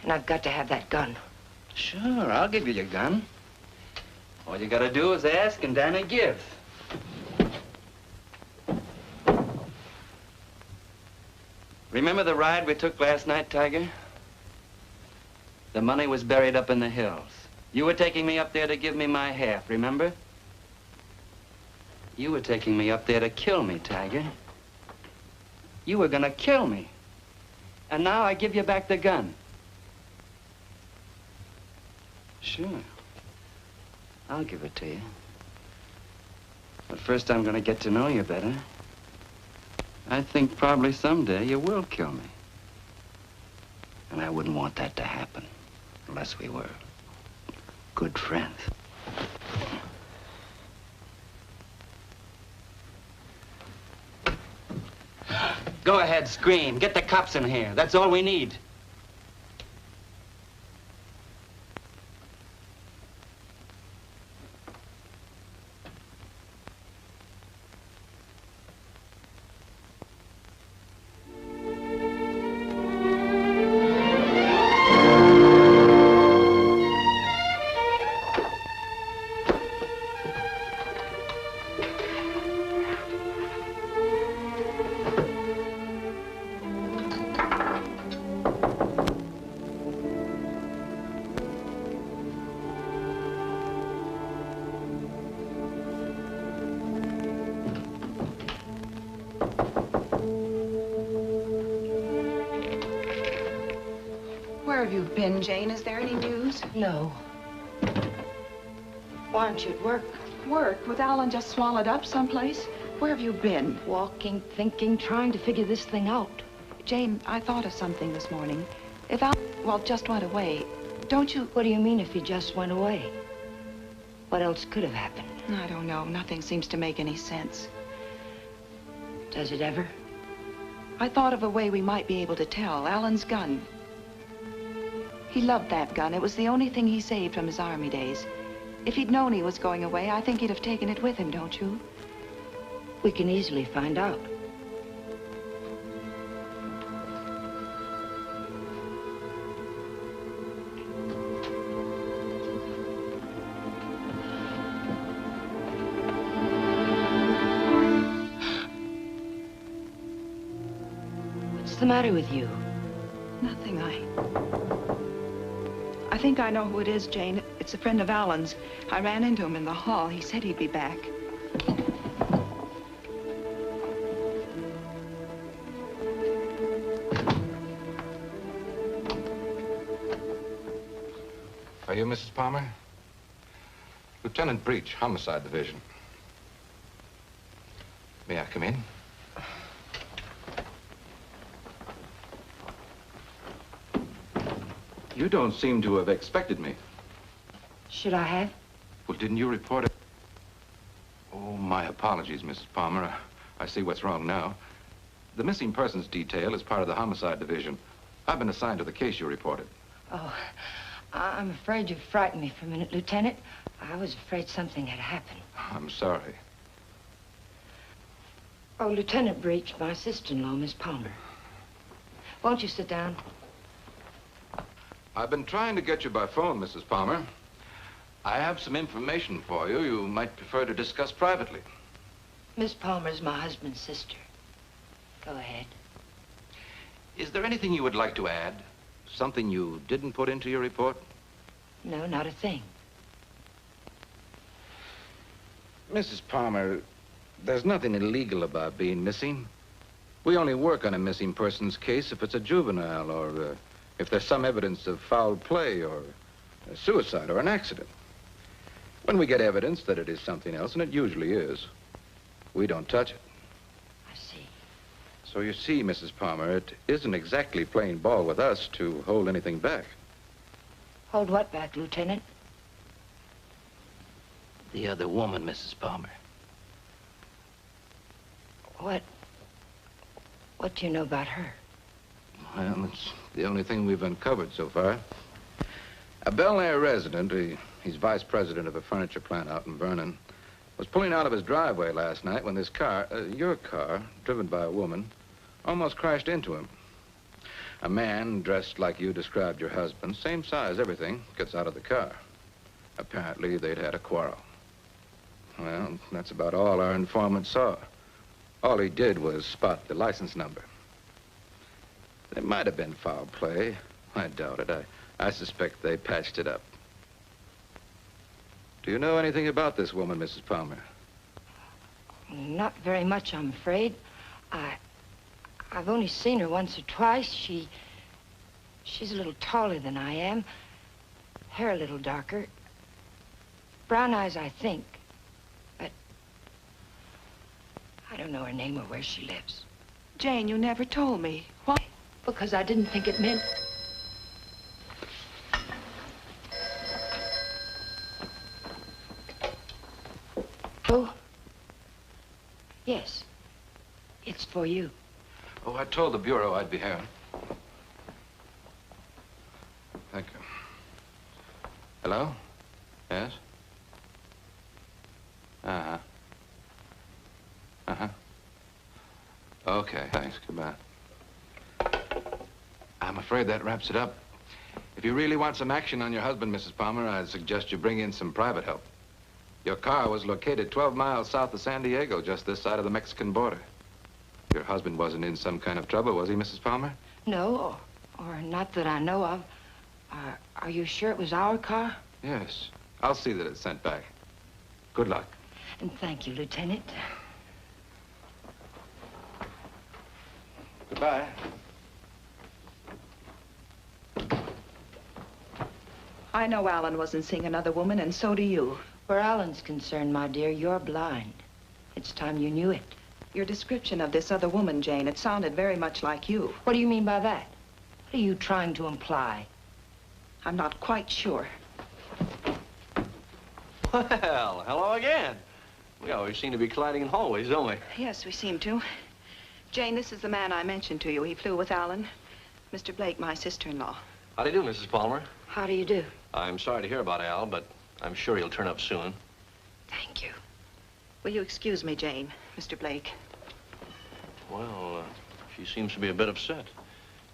S2: And I've got to have that gun.
S3: Sure, I'll give you your gun. All you gotta do is ask and Danny gives. Remember the ride we took last night, Tiger? The money was buried up in the hills. You were taking me up there to give me my half, remember? You were taking me up there to kill me, Tiger. You were gonna kill me. And now I give you back the gun. Sure. I'll give it to you. But first I'm gonna get to know you better. I think probably someday you will kill me. And I wouldn't want that to happen unless we were good friends. Go ahead, scream. Get the cops in here. That's all we need.
S5: Where have you been, Jane? Is there any news?
S2: No. Why aren't you at work?
S5: Work? With Alan just swallowed up someplace? Where have you been?
S2: Walking, thinking, trying to figure this thing out.
S5: Jane, I thought of something this morning. If Alan, well, just went away, don't you...
S2: What do you mean if he just went away? What else could have happened?
S5: I don't know. Nothing seems to make any sense.
S2: Does it ever?
S5: I thought of a way we might be able to tell. Alan's gun. He loved that gun. It was the only thing he saved from his army days. If he'd known he was going away, I think he'd have taken it with him, don't you?
S2: We can easily find out. What's the matter with you?
S5: Nothing. I think I know who it is, Jane. It's a friend of Alan's. I ran into him in the hall. He said he'd be back.
S1: Are you, Mrs. Palmer? Lieutenant Breach, Homicide Division. May I come in? You don't seem to have expected me.
S2: Should I have?
S1: Well, didn't you report it? Oh, my apologies, Mrs. Palmer. I see what's wrong now. The missing persons detail is part of the Homicide Division. I've been assigned to the case you reported.
S2: Oh, I'm afraid you frightened me for a minute, Lieutenant. I was afraid something had happened.
S1: I'm sorry.
S2: Oh, Lieutenant Breach, my sister-in-law, Miss Palmer. Won't you sit down?
S1: I've been trying to get you by phone, Mrs. Palmer. I have some information for you you might prefer to discuss privately.
S2: Miss Palmer's my husband's sister. Go ahead.
S1: Is there anything you would like to add? Something you didn't put into your report?
S2: No, not a thing.
S1: Mrs. Palmer, there's nothing illegal about being missing. We only work on a missing persons case if it's a juvenile or if there's some evidence of foul play or a suicide or an accident. When we get evidence that it is something else, and it usually is, we don't touch it.
S2: I see.
S1: So you see, Mrs. Palmer, it isn't exactly playing ball with us to hold anything back.
S2: Hold what back, Lieutenant?
S8: The other woman, Mrs. Palmer.
S2: What do you know about her?
S1: Well, it's the only thing we've uncovered so far. A Bel Air resident, he's vice president of a furniture plant out in Vernon, was pulling out of his driveway last night when this car, your car, driven by a woman, almost crashed into him. A man dressed like you described your husband, same size, everything, gets out of the car. Apparently, they'd had a quarrel. Well, that's about all our informant saw. All he did was spot the license number. There might have been foul play. I doubt it. I suspect they patched it up. Do you know anything about this woman, Mrs. Palmer?
S2: Not very much, I'm afraid. I've only seen her once or twice. She's a little taller than I am. Hair a little darker. Brown eyes, I think. But I don't know her name or where she lives.
S5: Jane, you never told me. Why?
S2: Because I didn't think it meant... Oh? Yes. It's for you.
S1: Oh, I told the Bureau I'd be here. Thank you. Hello? Yes? Uh-huh. Uh-huh. Okay, thanks. Goodbye. I'm afraid that wraps it up. If you really want some action on your husband, Mrs. Palmer, I'd suggest you bring in some private help. Your car was located 12 miles south of San Diego, just this side of the Mexican border. Your husband wasn't in some kind of trouble, was he, Mrs. Palmer?
S2: No, or not that I know of. Are you sure it was our car?
S1: Yes. I'll see that it's sent back. Good luck.
S2: And thank you, Lieutenant.
S1: Goodbye.
S5: I know Alan wasn't seeing another woman, and so do you.
S2: Where Alan's concerned, my dear, you're blind. It's time you knew it.
S5: Your description of this other woman, Jane, it sounded very much like you.
S2: What do you mean by that? What are you trying to imply?
S5: I'm not quite sure.
S12: Well, hello again. We always seem to be colliding in hallways, don't we?
S5: Yes, we seem to. Jane, this is the man I mentioned to you. He flew with Alan. Mr. Blake, my sister-in-law.
S12: How do you do, Mrs. Palmer?
S2: How do you do?
S12: I'm sorry to hear about Al, but I'm sure he'll turn up soon.
S2: Thank you.
S5: Will you excuse me, Jane, Mr. Blake?
S12: Well, she seems to be a bit upset.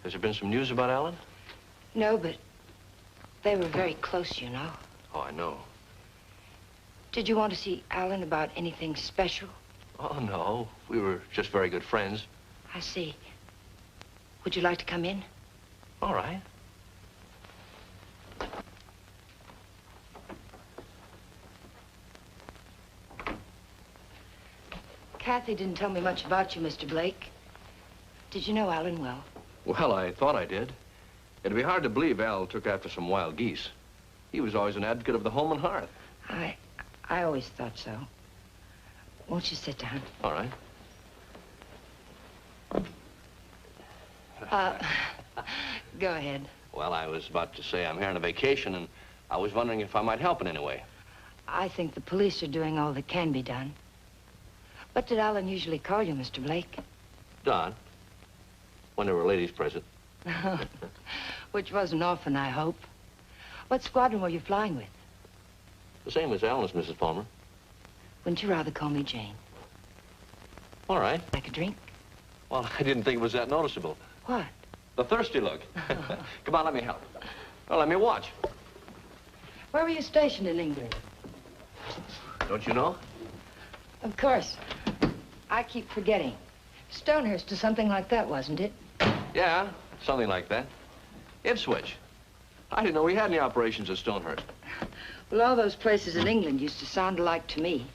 S12: Has there been some news about Alan?
S2: No, but they were very close, you know.
S12: Oh, I know.
S2: Did you want to see Alan about anything special?
S12: Oh, no. We were just very good friends.
S2: I see. Would you like to come in?
S12: All right.
S2: Kathy didn't tell me much about you, Mr. Blake. Did you know Alan well?
S12: Well, I thought I did. It'd be hard to believe Al took after some wild geese. He was always an advocate of the home and hearth.
S2: I always thought so. Won't you sit down?
S12: All right.
S2: Go ahead.
S12: Well, I was about to say I'm here on a vacation, and I was wondering if I might help in any way.
S2: I think the police are doing all that can be done. What did Alan usually call you, Mr. Blake?
S12: Don, when there were ladies present.
S2: Which wasn't often, I hope. What squadron were you flying with?
S12: The same as Alan's, Mrs. Palmer.
S2: Wouldn't you rather call me Jane?
S12: All right.
S2: Like a drink?
S12: Well, I didn't think it was that noticeable.
S2: What?
S12: The thirsty look. Come on, let me help. Well, let me watch.
S2: Where were you stationed in England?
S12: Don't you know?
S2: Of course. I keep forgetting. Stonehurst or something like that, wasn't it?
S12: Yeah, something like that. Ipswich. I didn't know we had any operations at Stonehurst.
S2: Well, all those places in England used to sound alike to me.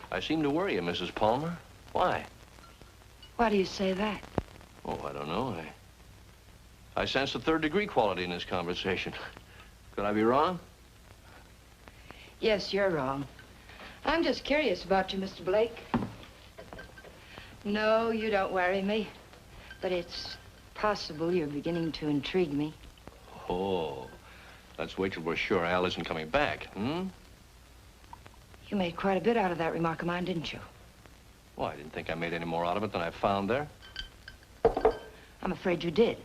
S12: I seem to worry you, Mrs. Palmer. Why?
S2: Why do you say that?
S12: Oh, I don't know. I sense a third-degree quality in this conversation. Could I be wrong?
S2: Yes, you're wrong. I'm just curious about you, Mr. Blake. No, you don't worry me. But it's possible you're beginning to intrigue me.
S12: Oh, let's wait till we're sure Al isn't coming back, hmm?
S2: You made quite a bit out of that remark of mine, didn't you?
S12: Well, I didn't think I made any more out of it than I found there.
S2: I'm afraid you did.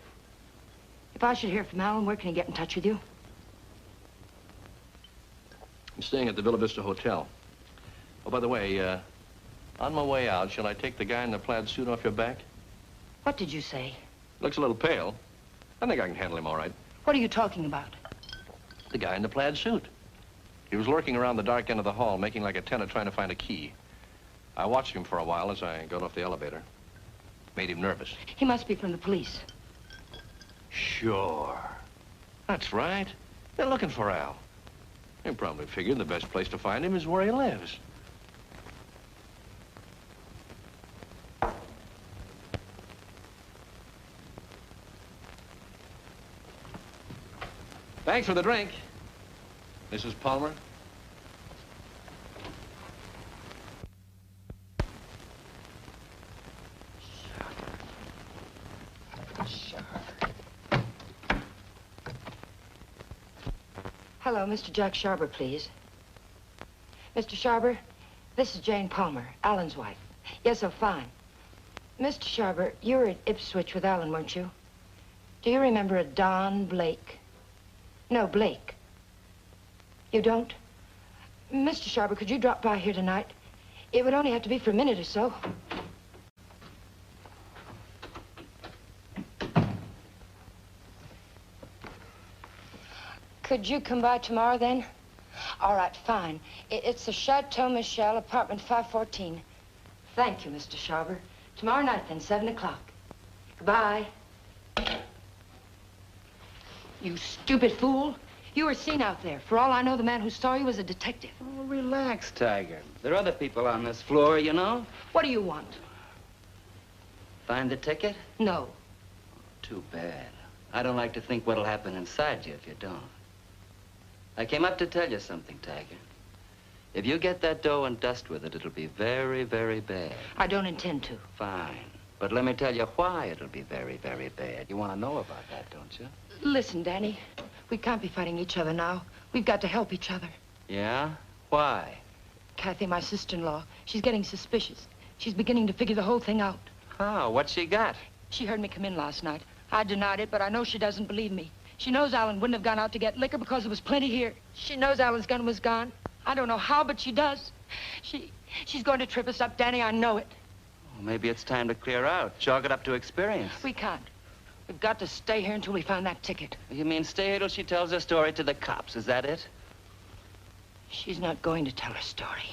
S2: If I should hear from Alan, where can he get in touch with you?
S12: I'm staying at the Villa Vista Hotel. Oh, by the way, on my way out, shall I take the guy in the plaid suit off your back?
S2: What did you say?
S12: Looks a little pale. I think I can handle him all right.
S2: What are you talking about?
S12: The guy in the plaid suit. He was lurking around the dark end of the hall, making like a tenant trying to find a key. I watched him for a while as I got off the elevator. Made him nervous.
S2: He must be from the police.
S12: Sure. That's right. They're looking for Al. They probably figured the best place to find him is where he lives. Thanks for the drink, Mrs. Palmer.
S2: Hello, Mr. Jack Sharber, please. Mr. Sharber, this is Jane Palmer, Alan's wife. Yes, oh, fine. Mr. Sharber, you were at Ipswich with Alan, weren't you? Do you remember a Don Blake? No, Blake. You don't? Mr. Sharber, could you drop by here tonight? It would only have to be for a minute or so. Could you come by tomorrow, then? All right, fine. It's the Chateau Michel, apartment 514. Thank you, Mr. Sharber. Tomorrow night, then, 7 o'clock. Goodbye. You stupid fool. You were seen out there. For all I know, the man who saw you was a detective.
S3: Oh, relax, Tiger. There are other people on this floor, you know.
S2: What do you want?
S3: Find the ticket?
S2: No.
S3: Too bad. I don't like to think what'll happen inside you if you don't. I came up to tell you something, Tiger. If you get that dough and dust with it, it'll be very, very bad.
S2: I don't intend to.
S3: Fine. But let me tell you why it'll be very, very bad. You want to know about that, don't you?
S2: Listen, Danny. We can't be fighting each other now. We've got to help each other.
S3: Yeah? Why?
S2: Kathy, my sister-in-law, she's getting suspicious. She's beginning to figure the whole thing out.
S3: Oh, what's she got?
S2: She heard me come in last night. I denied it, but I know she doesn't believe me. She knows Alan wouldn't have gone out to get liquor because there was plenty here. She knows Alan's gun was gone. I don't know how, but she does. She's going to trip us up, Danny. I know it.
S3: Well, maybe it's time to clear out. Chalk it up to experience.
S2: We can't. We've got to stay here until we find that ticket.
S3: You mean stay here till she tells her story to the cops, is that it?
S2: She's not going to tell her story.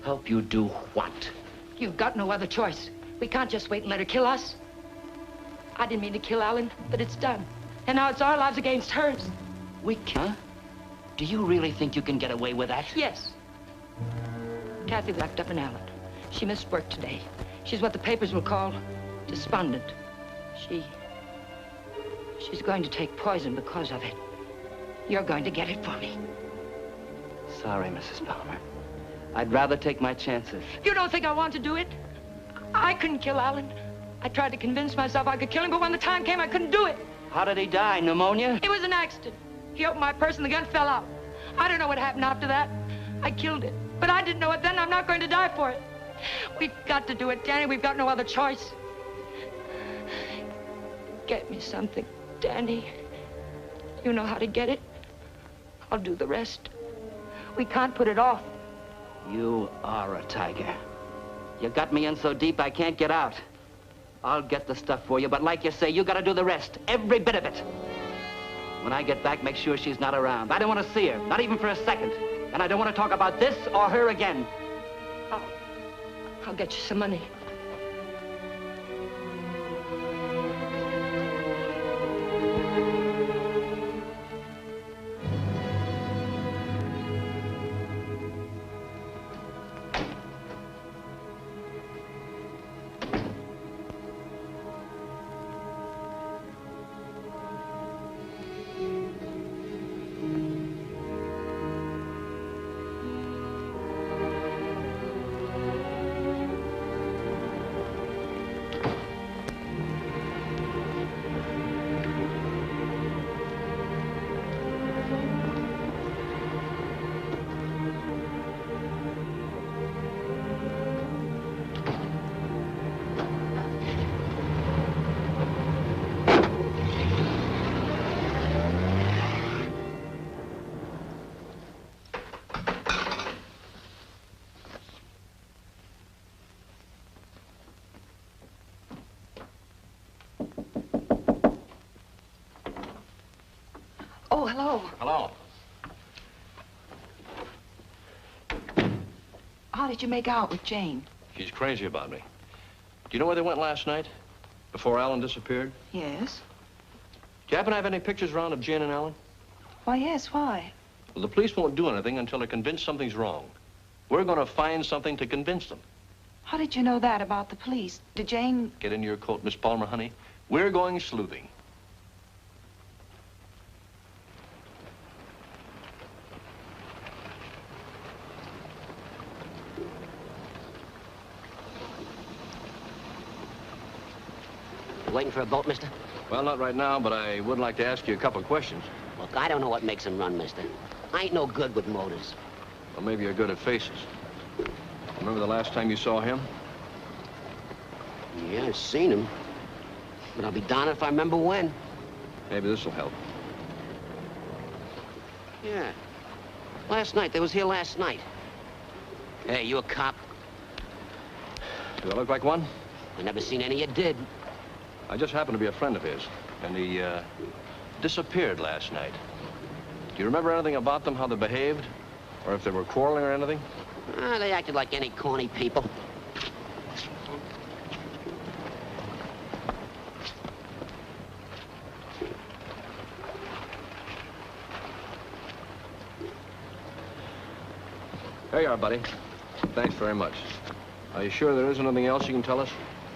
S3: Help you do what?
S2: You've got no other choice. We can't just wait and let her kill us. I didn't mean to kill Alan, but it's done. And now it's our lives against hers.
S8: We can? Do you really think you can get away with that?
S2: Yes. Kathy wrapped up in Alan. She missed work today. She's what the papers will call despondent. She's going to take poison because of it. You're going to get it for me.
S3: Sorry, Mrs. Palmer. I'd rather take my chances.
S2: You don't think I want to do it? I couldn't kill Alan. I tried to convince myself I could kill him, but when the time came, I couldn't do it.
S3: How did he die? Pneumonia?
S2: It was an accident. He opened my purse and the gun fell out. I don't know what happened after that. I killed it. But I didn't know it then. I'm not going to die for it. We've got to do it, Danny. We've got no other choice. Get me something, Danny. You know how to get it. I'll do the rest. We can't put it off.
S3: You are a tiger. You got me in so deep I can't get out. I'll get the stuff for you, but like you say, you gotta do the rest. Every bit of it. When I get back, make sure she's not around. I don't want to see her, not even for a second. And I don't want to talk about this or her again.
S2: I'll get you some money.
S5: Oh, hello.
S12: Hello.
S5: How did you make out with Jane?
S12: She's crazy about me. Do you know where they went last night? Before Alan disappeared?
S5: Yes.
S12: Do you happen to have any pictures around of Jane and Alan?
S5: Why, yes, why?
S12: Well, the police won't do anything until they're convinced something's wrong. We're going to find something to convince them.
S5: How did you know that about the police? Did Jane...
S12: Get in your coat, Miss Palmer, honey. We're going sleuthing.
S8: Waiting for a boat, mister?
S12: Well, not right now, but I would like to ask you a couple of questions.
S8: Look, I don't know what makes him run, mister. I ain't no good with motors.
S12: Well, maybe you're good at faces. Remember the last time you saw him?
S8: Yeah, I've seen him. But I'll be darned if I remember when.
S12: Maybe this will help.
S8: Yeah. Last night. They was here last night. Hey, you a cop?
S12: Do I look like one?
S8: I never seen any you did.
S12: I just happened to be a friend of his, and he disappeared last night. Do you remember anything about them, how they behaved? Or if they were quarreling or anything?
S8: They acted like any corny people.
S12: There you are, buddy. Thanks very much. Are you sure there isn't anything else you can tell us?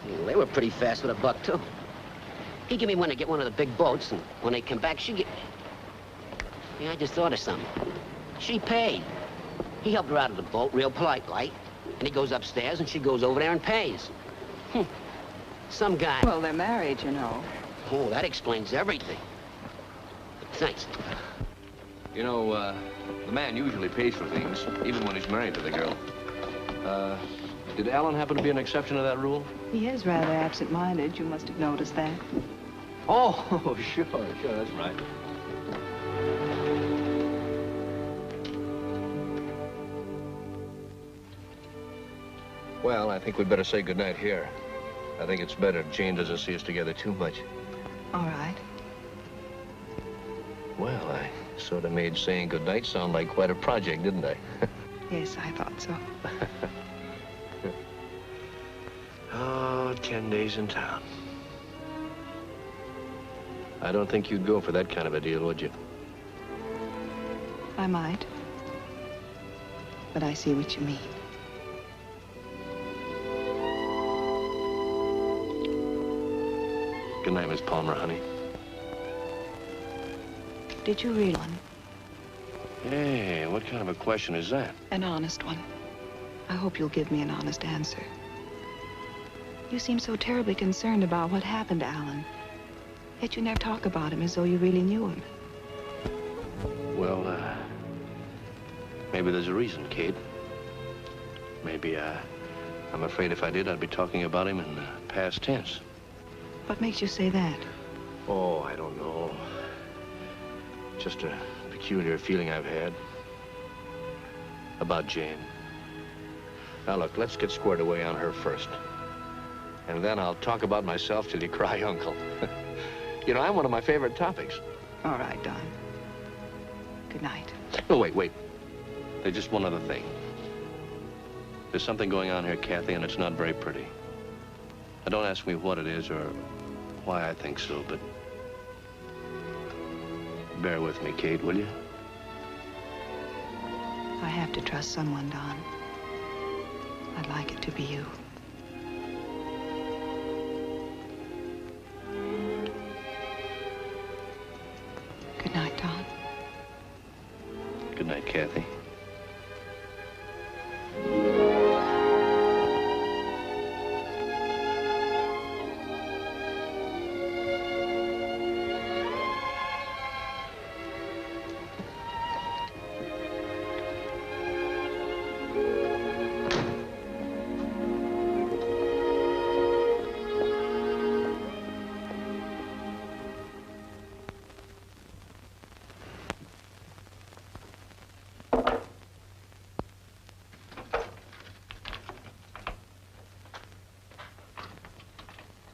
S8: Well, they were pretty fast with a buck, too. He gave me one to get one of the big boats, and when they come back, she get... Yeah, I just thought of something. She paid. He helped her out of the boat, real polite-like, and he goes upstairs, and she goes over there and pays. Some guy...
S5: Well, they're married, you know.
S8: Oh, that explains everything. Thanks.
S12: You know, the man usually pays for things, even when he's married to the girl. Did Alan happen to be an exception to that rule?
S5: He is rather absent-minded. You must have noticed that.
S12: Oh, sure, that's right. Well, I think we'd better say goodnight here. I think it's better if Jane doesn't see us together too much.
S5: All right.
S12: Well, I sort of made saying goodnight sound like quite a project, didn't I?
S5: Yes, I thought so.
S12: Oh, 10 days in town. I don't think you'd go for that kind of a deal, would you?
S5: I might. But I see what you mean.
S12: Good night, Miss Palmer, honey.
S5: Did you read one?
S12: Hey, what kind of a question is that?
S5: An honest one. I hope you'll give me an honest answer. You seem so terribly concerned about what happened to Alan. Yet you never talk about him as though you really knew him.
S12: Well, maybe there's a reason, Kate. Maybe, I'm afraid if I did, I'd be talking about him in past tense.
S5: What makes you say that?
S12: Oh, I don't know. Just a peculiar feeling I've had about Jane. Now, look, let's get squared away on her first. And then I'll talk about myself till you cry uncle. You know, I'm one of my favorite topics.
S5: All right, Don. Good night.
S12: Oh, wait. There's just one other thing. There's something going on here, Kathy, and it's not very pretty. Now, don't ask me what it is or why I think so, but bear with me, Kate, will you?
S5: I have to trust someone, Don. I'd like it to be you. Good night, Don.
S12: Good night, Kathy.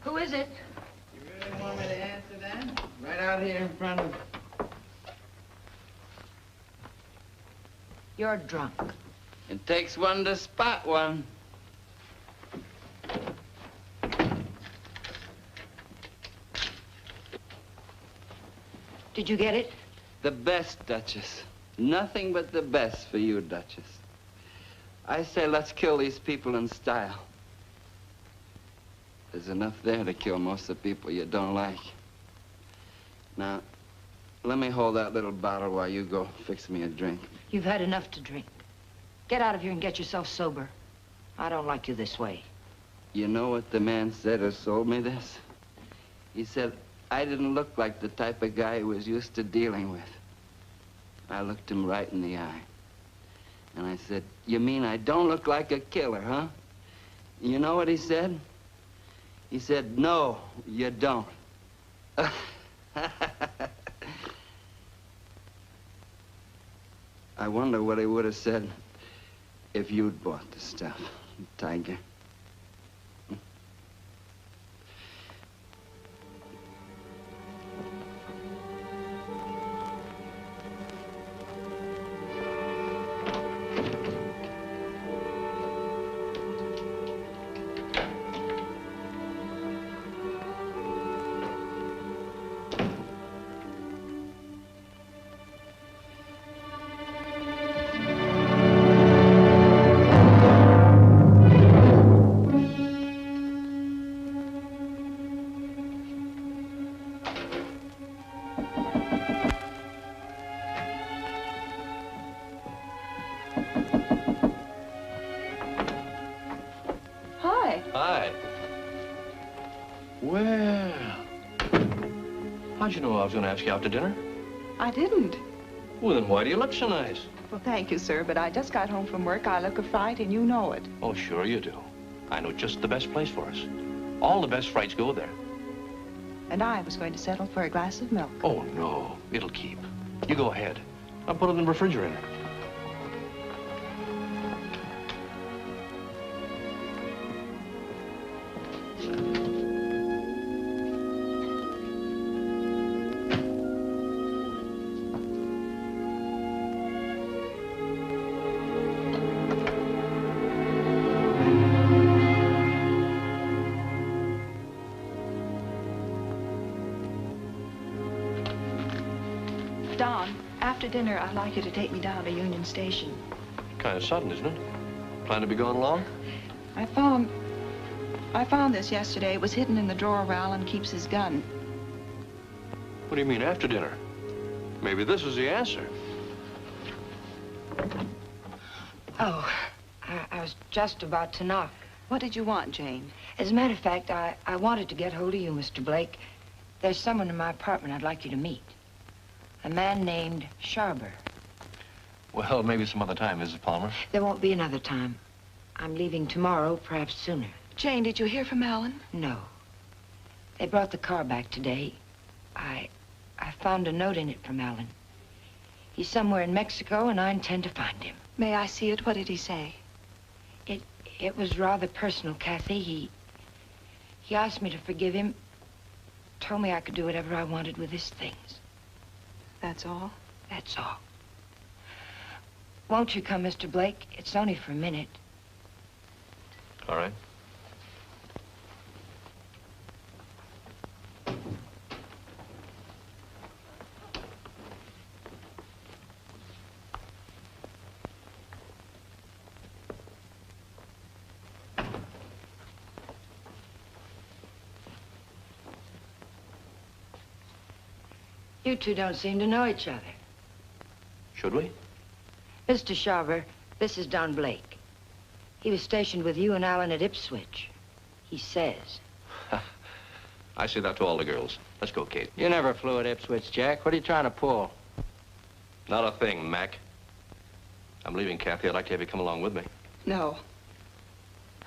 S2: Who is it?
S13: You really want me to answer that? Right out here in front of...
S2: You're drunk.
S13: It takes one to spot one.
S2: Did you get it?
S13: The best, Duchess. Nothing but the best for you, Duchess. I say let's kill these people in style. There's enough there to kill most of the people you don't like. Now, let me hold that little bottle while you go fix me a drink.
S2: You've had enough to drink. Get out of here and get yourself sober. I don't like you this way.
S13: You know what the man said who sold me this? He said I didn't look like the type of guy he was used to dealing with. I looked him right in the eye. And I said, you mean I don't look like a killer, huh? You know what he said? He said, no, you don't. I wonder what he would have said if you'd bought the stuff, Tiger.
S12: Hi. Well, how'd you know I was going to ask you out to dinner?
S5: I didn't.
S12: Well, then why do you look so nice?
S5: Well, thank you, sir, but I just got home from work. I look a fright, and you know it.
S12: Oh, sure you do. I know just the best place for us. All the best frights go there.
S5: And I was going to settle for a glass of milk.
S12: Oh, no. It'll keep. You go ahead. I'll put it in the refrigerator.
S5: After dinner, I'd like you to take me down to Union Station.
S12: Kind of sudden, isn't it? Plan to be going long?
S5: I found this yesterday. It was hidden in the drawer where Alan keeps his gun.
S12: What do you mean, after dinner? Maybe this is the answer.
S2: Oh, I was just about to knock.
S5: What did you want, Jane?
S2: As a matter of fact, I wanted to get hold of you, Mr. Blake. There's someone in my apartment I'd like you to meet. A man named Sharber.
S12: Well, maybe some other time, Mrs. Palmer.
S2: There won't be another time. I'm leaving tomorrow, perhaps sooner.
S5: Jane, did you hear from Alan?
S2: No. They brought the car back today. I found a note in it from Alan. He's somewhere in Mexico, and I intend to find him.
S5: May I see it? What did he say?
S2: It was rather personal, Kathy. He asked me to forgive him. Told me I could do whatever I wanted with his things.
S5: That's all?
S2: That's all. Won't you come, Mr. Blake? It's only for a minute.
S12: All right.
S2: You two don't seem to know each other.
S12: Should we?
S2: Mr. Sharber, this is Don Blake. He was stationed with you and Alan at Ipswich. He says.
S12: I say that to all the girls. Let's go, Kate.
S7: You never flew at Ipswich, Jack. What are you trying to pull?
S12: Not a thing, Mac. I'm leaving, Kathy. I'd like to have you come along with me.
S5: No.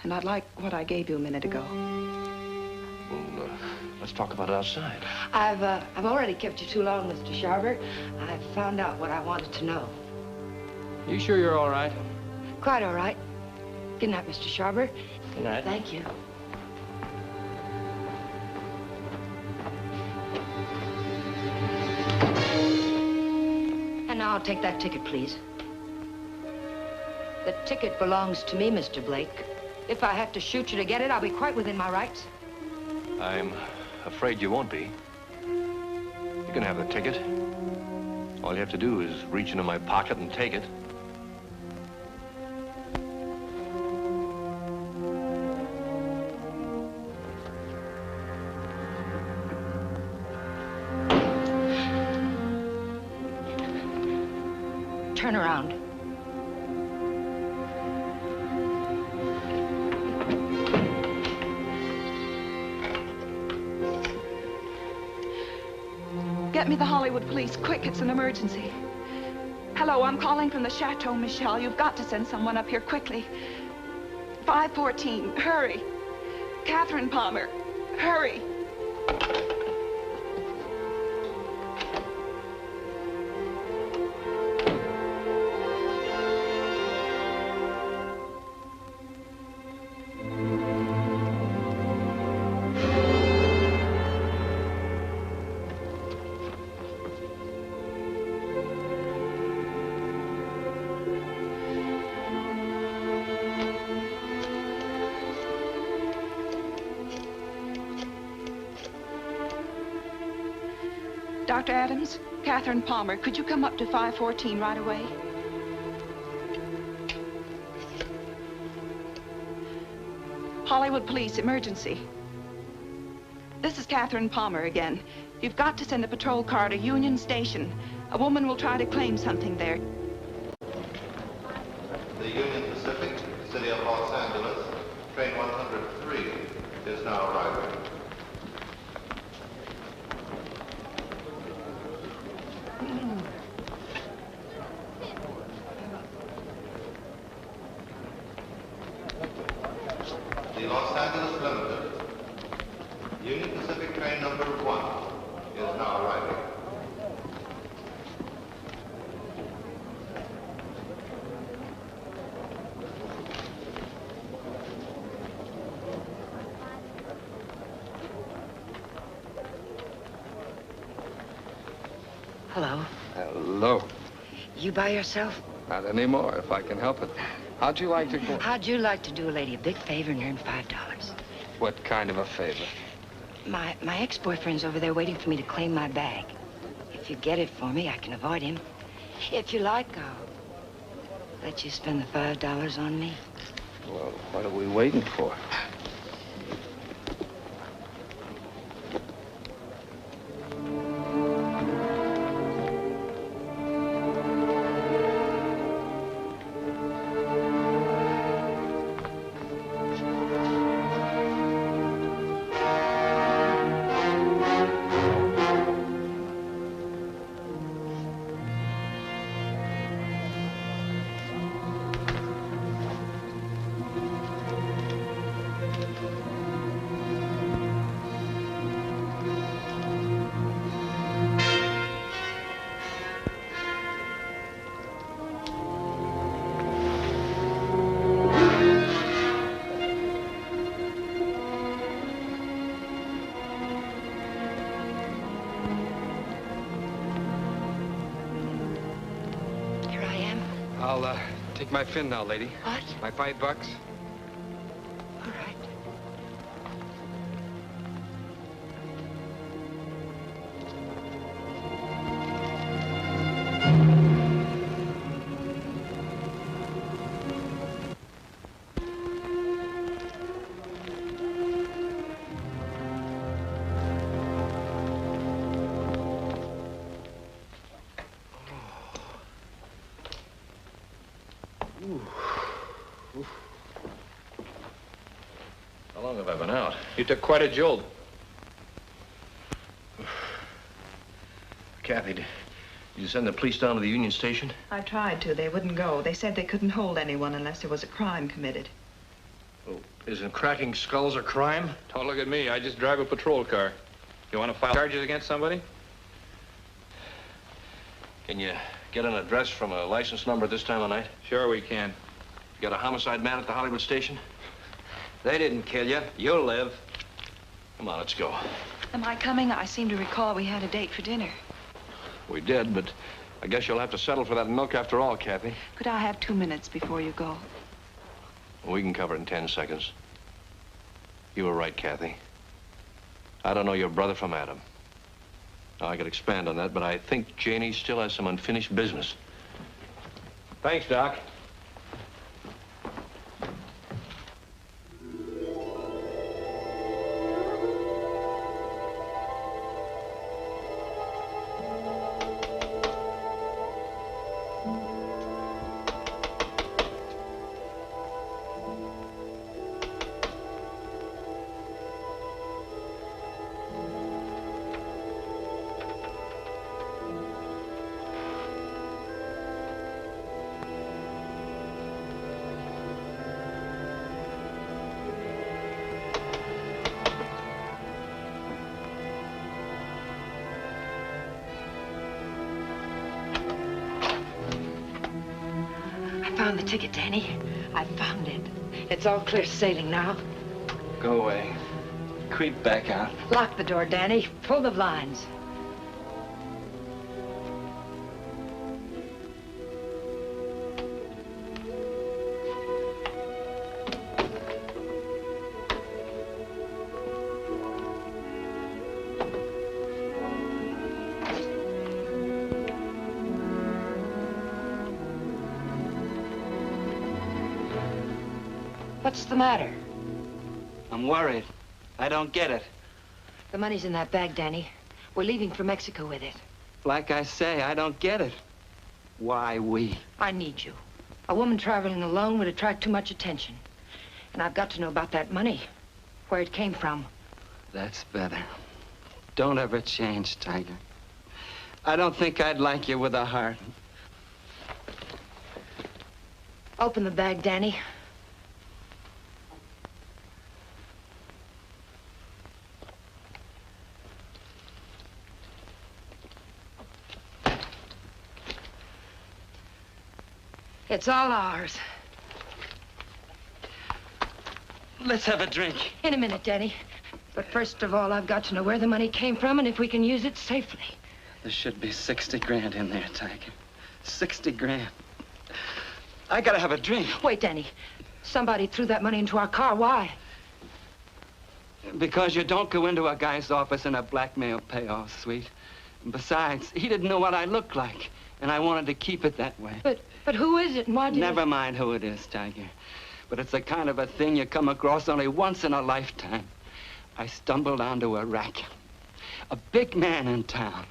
S5: And I'd like what I gave you a minute ago.
S12: Well, let's talk about it outside.
S2: I've already kept you too long, Mr. Sharber. I've found out what I wanted to know.
S7: You sure you're all right?
S2: Quite all right. Good night, Mr. Sharber.
S7: Good night.
S2: Thank you. And now I'll take that ticket, please. The ticket belongs to me, Mr. Blake. If I have to shoot you to get it, I'll be quite within my rights.
S12: I'm afraid you won't be. You can have the ticket. All you have to do is reach into my pocket and take it.
S2: Turn around.
S5: Get me the Hollywood police, quick, it's an emergency. Hello, I'm calling from the Chateau Michel. You've got to send someone up here quickly. 514, hurry. Catherine Palmer, hurry. Dr. Adams, Catherine Palmer, could you come up to 514 right away? Hollywood police, emergency. This is Catherine Palmer again. You've got to send a patrol car to Union Station. A woman will try to claim something there.
S6: The Union Pacific, City of Los Angeles, train 103 is now arriving. The Los Angeles Limited, Union Pacific train number 1 is now arriving.
S2: Hello.
S14: Hello.
S2: You by yourself?
S14: Not anymore, if I can help it. How'd you like to go?
S2: How'd you like to do a lady a big favor and earn $5?
S14: What kind of a favor?
S2: My ex-boyfriend's over there waiting for me to claim my bag. If you get it for me, I can avoid him. If you like, I'll let you spend the $5 on me.
S4: Well, what are we waiting for?
S14: I'll take my fin now, lady.
S2: What?
S14: My $5.
S2: All right.
S12: How long have I been out?
S11: You took quite a jolt.
S12: Kathy, did you send the police down to the Union Station?
S5: I tried to. They wouldn't go. They said they couldn't hold anyone unless there was a crime committed.
S12: Oh, isn't cracking skulls a crime?
S11: Don't look at me. I just drive a patrol car. You want to file charges against somebody?
S12: Can you get an address from a license number this time of night?
S11: Sure we can.
S12: You got a homicide man at the Hollywood station?
S3: They didn't kill you. You'll live.
S12: Come on, let's go.
S5: Am I coming? I seem to recall we had a date for dinner.
S12: We did, but I guess you'll have to settle for that milk after all, Kathy.
S5: Could I have 2 minutes before you go?
S12: We can cover it in 10 seconds. You were right, Kathy. I don't know your brother from Adam. Now, I could expand on that, but I think Janie still has some unfinished business.
S11: Thanks, Doc.
S2: Found the ticket, Danny. I found it. It's all clear sailing now.
S3: Go away. Creep back out.
S2: Lock the door, Danny. Pull the blinds. What's the matter?
S3: I'm worried. I don't get it.
S2: The money's in that bag, Danny. We're leaving for Mexico with it.
S3: Like I say, I don't get it. Why we?
S2: I need you. A woman traveling alone would attract too much attention. And I've got to know about that money. Where it came from.
S3: That's better. Don't ever change, Tiger. I don't think I'd like you with a heart.
S2: Open the bag, Danny. It's all ours.
S3: Let's have a drink.
S2: In a minute, Danny. But first of all, I've got to know where the money came from and if we can use it safely.
S3: There should be 60 grand in there, Tiger. 60 grand. I gotta have a drink.
S2: Wait, Danny. Somebody threw that money into our car. Why?
S3: Because you don't go into a guy's office in a blackmail payoff suite. Besides, he didn't know what I looked like.
S13: And I wanted to keep it that way.
S2: But who is it and why did
S13: Never mind who it is, Tiger. But it's the kind of a thing you come across only once in a lifetime. I stumbled onto a racket. A big man in town.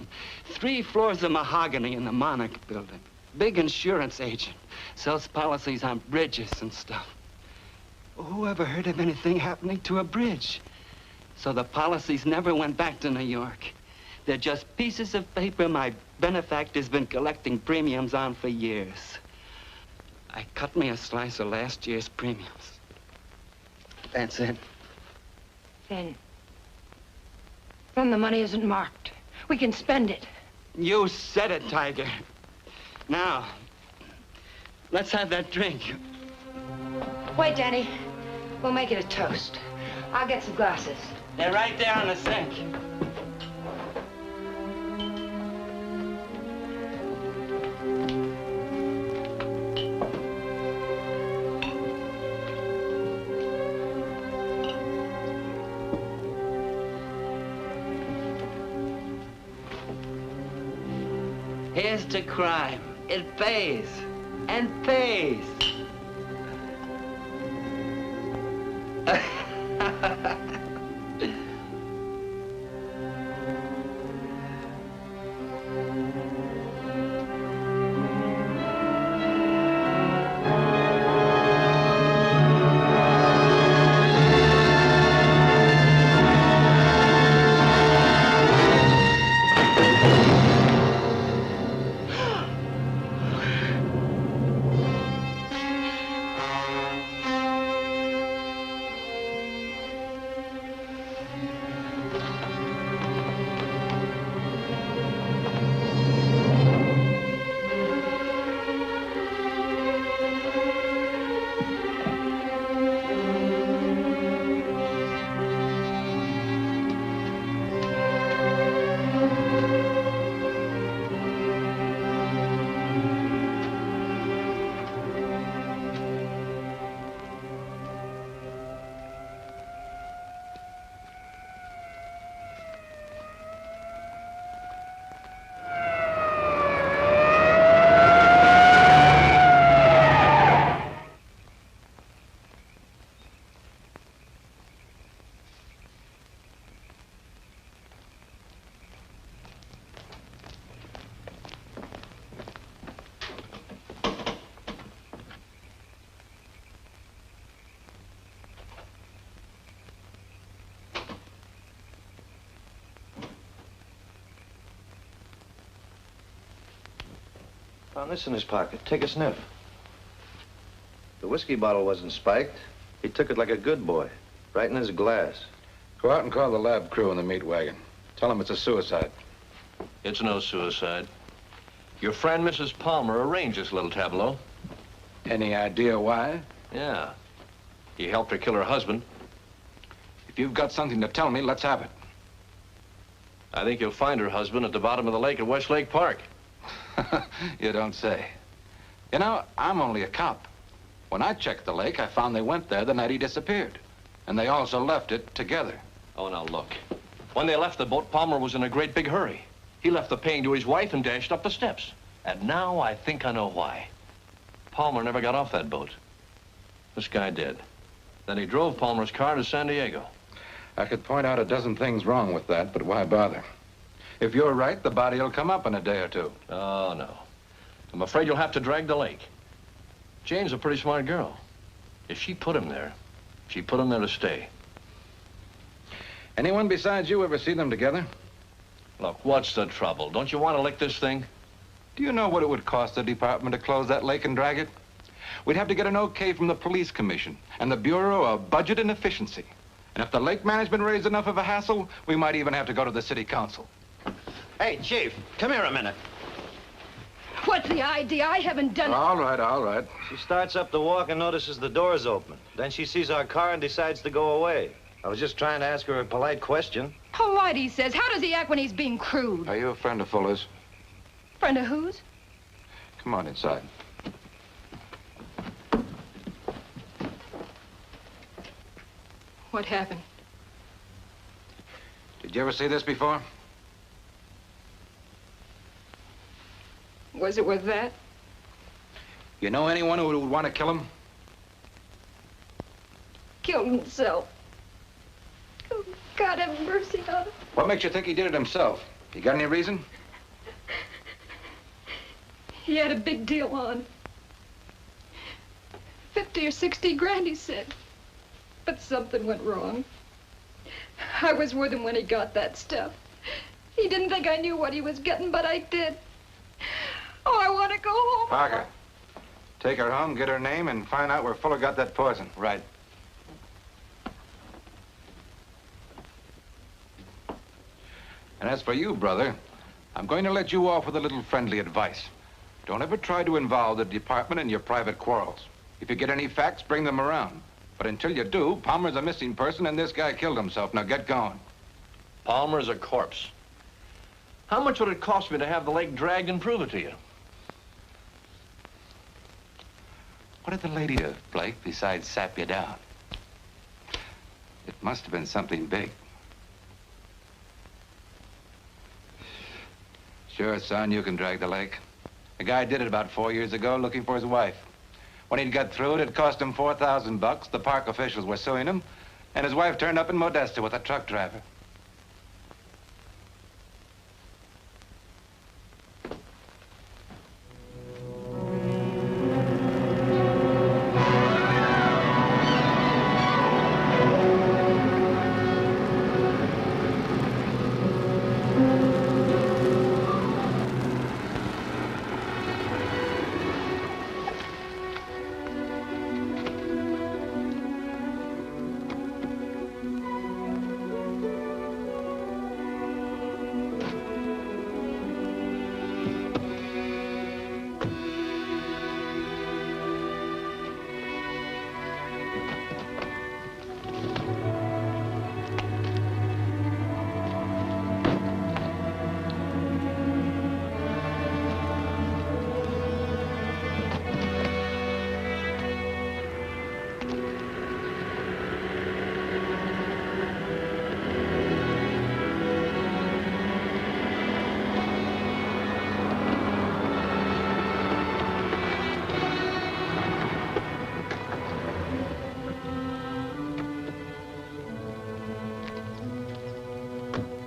S13: 3 floors of mahogany in the Monarch building. Big insurance agent. Sells policies on bridges and stuff. Who ever heard of anything happening to a bridge? So the policies never went back to New York. They're just pieces of paper my benefactor's been collecting premiums on for years. I cut me a slice of last year's premiums. That's it.
S2: Then the money isn't marked. We can spend it.
S13: You said it, Tiger. Now, let's have that drink.
S2: Wait, Danny. We'll make it a toast. I'll get some glasses.
S13: They're right there on the sink. Here's to crime. It pays. And pays.
S15: Found this in his pocket. Take a sniff. The whiskey bottle wasn't spiked. He took it like a good boy, right in his glass.
S1: Go out and call the lab crew in the meat wagon. Tell them it's a suicide.
S12: It's no suicide. Your friend, Mrs. Palmer, arranged this little tableau.
S1: Any idea why?
S12: Yeah. He helped her kill her husband.
S1: If you've got something to tell me, let's have it.
S12: I think you'll find her husband at the bottom of the lake at Westlake Park.
S1: You don't say. You know, I'm only a cop. When I checked the lake, I found they went there the night he disappeared. And they also left it together.
S12: Oh, now look. When they left the boat, Palmer was in a great big hurry. He left the pain to his wife and dashed up the steps. And now I think I know why. Palmer never got off that boat. This guy did. Then he drove Palmer's car to San Diego.
S1: I could point out a dozen things wrong with that, but why bother? If you're right, the body will come up in a day or two.
S12: Oh, no. I'm afraid you'll have to drag the lake. Jane's a pretty smart girl. If she put him there, she put him there to stay.
S1: Anyone besides you ever see them together?
S12: Look, what's the trouble? Don't you want to lick this thing?
S1: Do you know what it would cost the department to close that lake and drag it? We'd have to get an okay from the police commission and the Bureau of Budget and Efficiency. And if the lake management raised enough of a hassle, we might even have to go to the city council.
S15: Hey, Chief, come here a minute.
S9: What's the idea? I haven't done it.
S1: All right, all right.
S15: She starts up the walk and notices the door's open. Then she sees our car and decides to go away. I was just trying to ask her a polite question.
S9: Polite, he says. How does he act when he's being crude?
S1: Are you a friend of Fuller's?
S9: Friend of whose?
S1: Come on inside.
S9: What happened?
S1: Did you ever see this before?
S9: Was it with that?
S11: You know anyone who would want to kill him?
S9: Killed himself. Oh, God have mercy on him.
S11: What makes you think he did it himself? You got any reason?
S9: He had a big deal on. 50 or 60 grand, he said. But something went wrong. I was with him when he got that stuff. He didn't think I knew what he was getting, but I did. Oh, I want to go home.
S1: Parker, take her home, get her name, and find out where Fuller got that poison.
S11: Right.
S1: And as for you, brother, I'm going to let you off with a little friendly advice. Don't ever try to involve the department in your private quarrels. If you get any facts, bring them around. But until you do, Palmer's a missing person and this guy killed himself. Now get going.
S12: Palmer's a corpse. How much would it cost me to have the lake dragged and prove it to you?
S1: What did the lady do, Blake, besides sap you down? It must have been something big. Sure, son, you can drag the lake. A guy did it about 4 years ago looking for his wife. When he'd got through it cost him $4,000. The park officials were suing him, and his wife turned up in Modesto with a truck driver.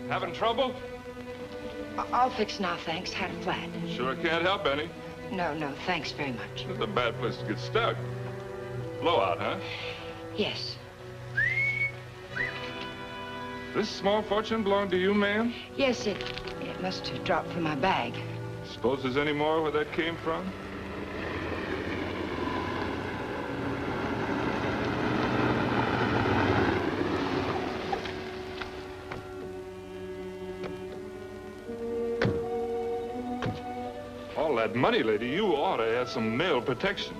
S11: Having trouble?
S2: All fixed now, thanks. Had a flat.
S11: Sure can't help any.
S2: No, thanks very much.
S11: It's a bad place to get stuck. Blowout, huh?
S2: Yes.
S11: This small fortune belong to you, ma'am?
S2: Yes, it must have dropped from my bag.
S11: Suppose there's any more where that came from? All that money, lady, you ought to have some mail protection.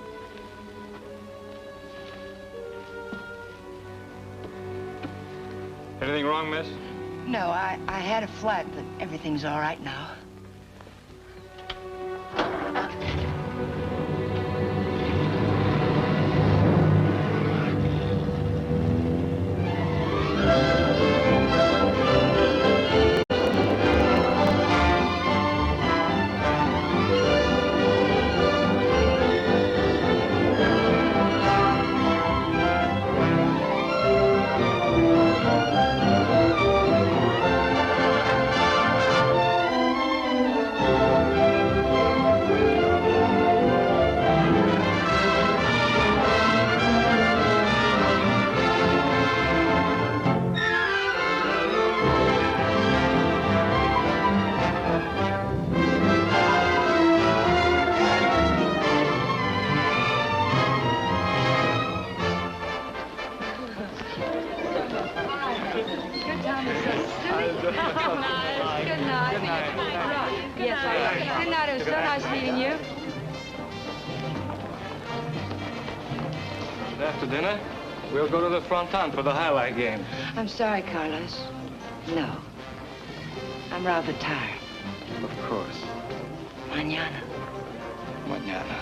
S11: Anything wrong, miss?
S2: No, I had a flat, but everything's all right now.
S7: After dinner, we'll go to the fronton for the highlight game.
S2: I'm sorry, Carlos. No. I'm rather tired.
S14: Of course.
S2: Mañana.
S14: Mañana.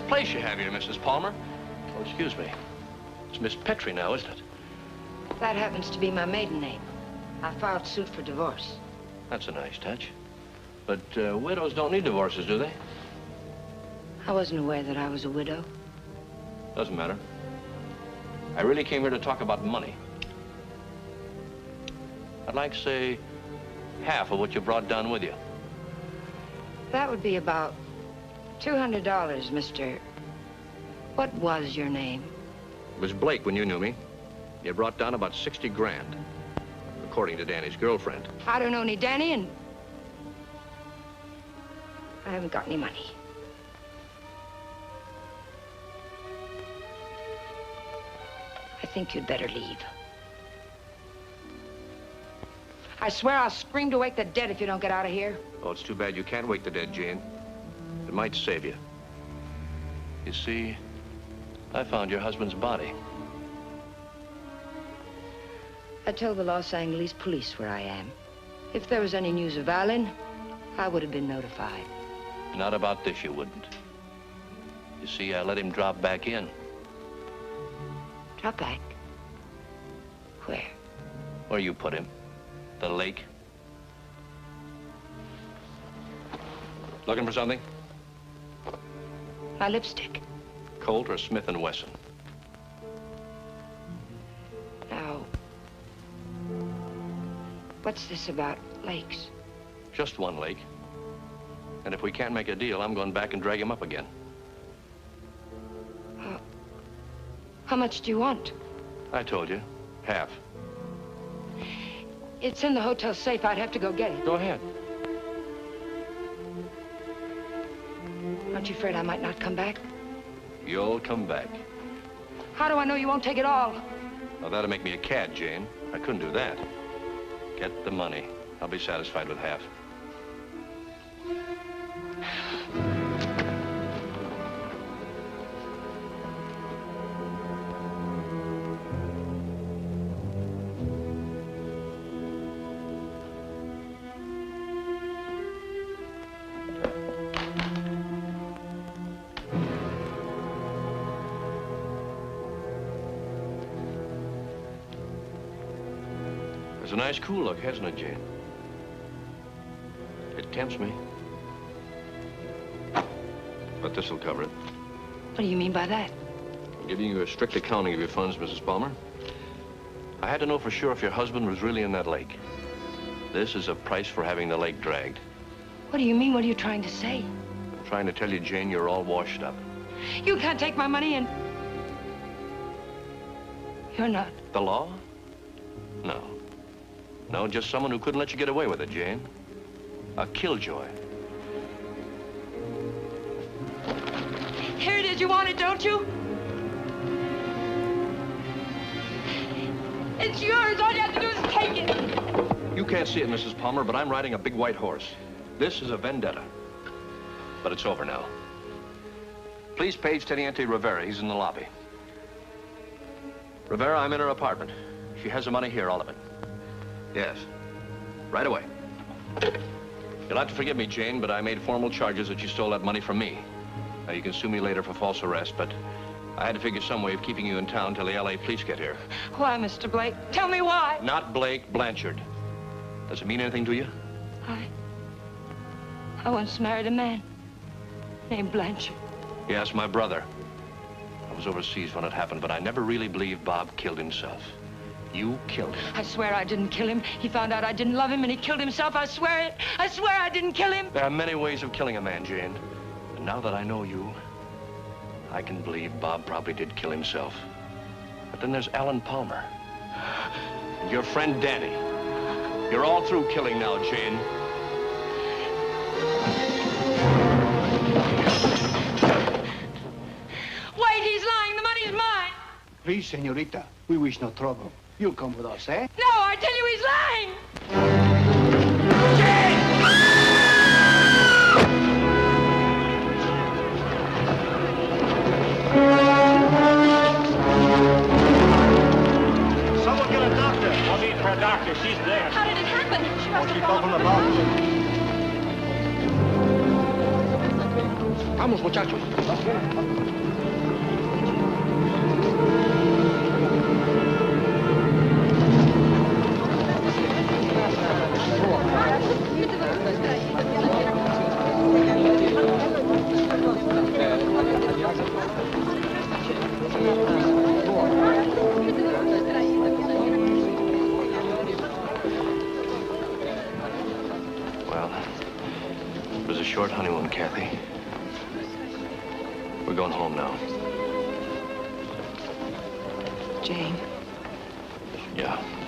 S12: place you have here, Mrs. Palmer. Oh, excuse me. It's Miss Petrie now, isn't it?
S2: That happens to be my maiden name. I filed suit for divorce.
S12: That's a nice touch. But widows don't need divorces, do they?
S2: I wasn't aware that I was a widow.
S12: Doesn't matter. I really came here to talk about money. I'd like, say, half of what you brought down with you.
S2: That would be about $200, Mr. What was your name?
S12: It was Blake when you knew me. You brought down about 60 grand, according to Danny's girlfriend.
S2: I don't know any Danny, and I haven't got any money. I think you'd better leave. I swear I'll scream to wake the dead if you don't get out of here.
S12: Oh, it's too bad you can't wake the dead, Jane. It might save you. You see, I found your husband's body.
S2: I told the Los Angeles police where I am. If there was any news of Alan, I would have been notified.
S12: Not about this, you wouldn't. You see, I let him drop back in.
S2: Drop back? Where?
S12: Where you put him. The lake. Looking for something?
S2: My lipstick.
S12: Colt or Smith & Wesson?
S2: Now, what's this about lakes?
S12: Just one lake. And if we can't make a deal, I'm going back and drag him up again.
S2: How much do you want?
S12: I told you. Half.
S2: It's in the hotel safe. I'd have to go get it.
S12: Go ahead.
S2: Aren't you afraid I might not come back?
S12: You'll come back.
S2: How do I know you won't take it all?
S12: Now, that'd make me a cad, Jane. I couldn't do that. Get the money. I'll be satisfied with half. It's a nice, cool look, hasn't it, Jane? It tempts me. But this'll cover it.
S2: What do you mean by that?
S12: I'm giving you a strict accounting of your funds, Mrs. Palmer. I had to know for sure if your husband was really in that lake. This is a price for having the lake dragged.
S2: What do you mean? What are you trying to say?
S12: I'm trying to tell you, Jane, you're all washed up.
S2: You can't take my money and... You're not.
S12: The law? No. No, just someone who couldn't let you get away with it, Jane. A killjoy.
S2: Here it is. You want it, don't you? It's yours. All you have to do is take it.
S12: You can't see it, Mrs. Palmer, but I'm riding a big white horse. This is a vendetta. But it's over now. Please page Teniente Rivera. He's in the lobby. Rivera, I'm in her apartment. She has the money here, all of it. Yes. Right away. You'll have to forgive me, Jane, but I made formal charges that you stole that money from me. Now, you can sue me later for false arrest, but I had to figure some way of keeping you in town till the L.A. police get here.
S2: Why, Mr. Blake? Tell me why.
S12: Not Blake, Blanchard. Does it mean anything to you?
S2: I once married a man named Blanchard.
S12: Yes, my brother. I was overseas when it happened, but I never really believed Bob killed himself. You killed him.
S2: I swear I didn't kill him. He found out I didn't love him and he killed himself. I swear it. I swear I didn't kill him.
S12: There are many ways of killing a man, Jane. And now that I know you, I can believe Bob probably did kill himself. But then there's Alan Palmer. And your friend Danny. You're all through killing now, Jane.
S2: Wait, he's lying. The money's mine.
S16: Please, señorita, we wish no trouble. You'll come with us, eh?
S2: No, I tell you he's lying.
S17: Someone get a doctor. I'll need for a doctor. She's there.
S9: How did it happen? She must have
S17: Keep
S9: fallen
S17: open the
S9: from
S17: box.
S14: Vamos, muchachos.
S12: Well, it was a short honeymoon, Kathy. We're going home now.
S5: Jane.
S12: Yeah.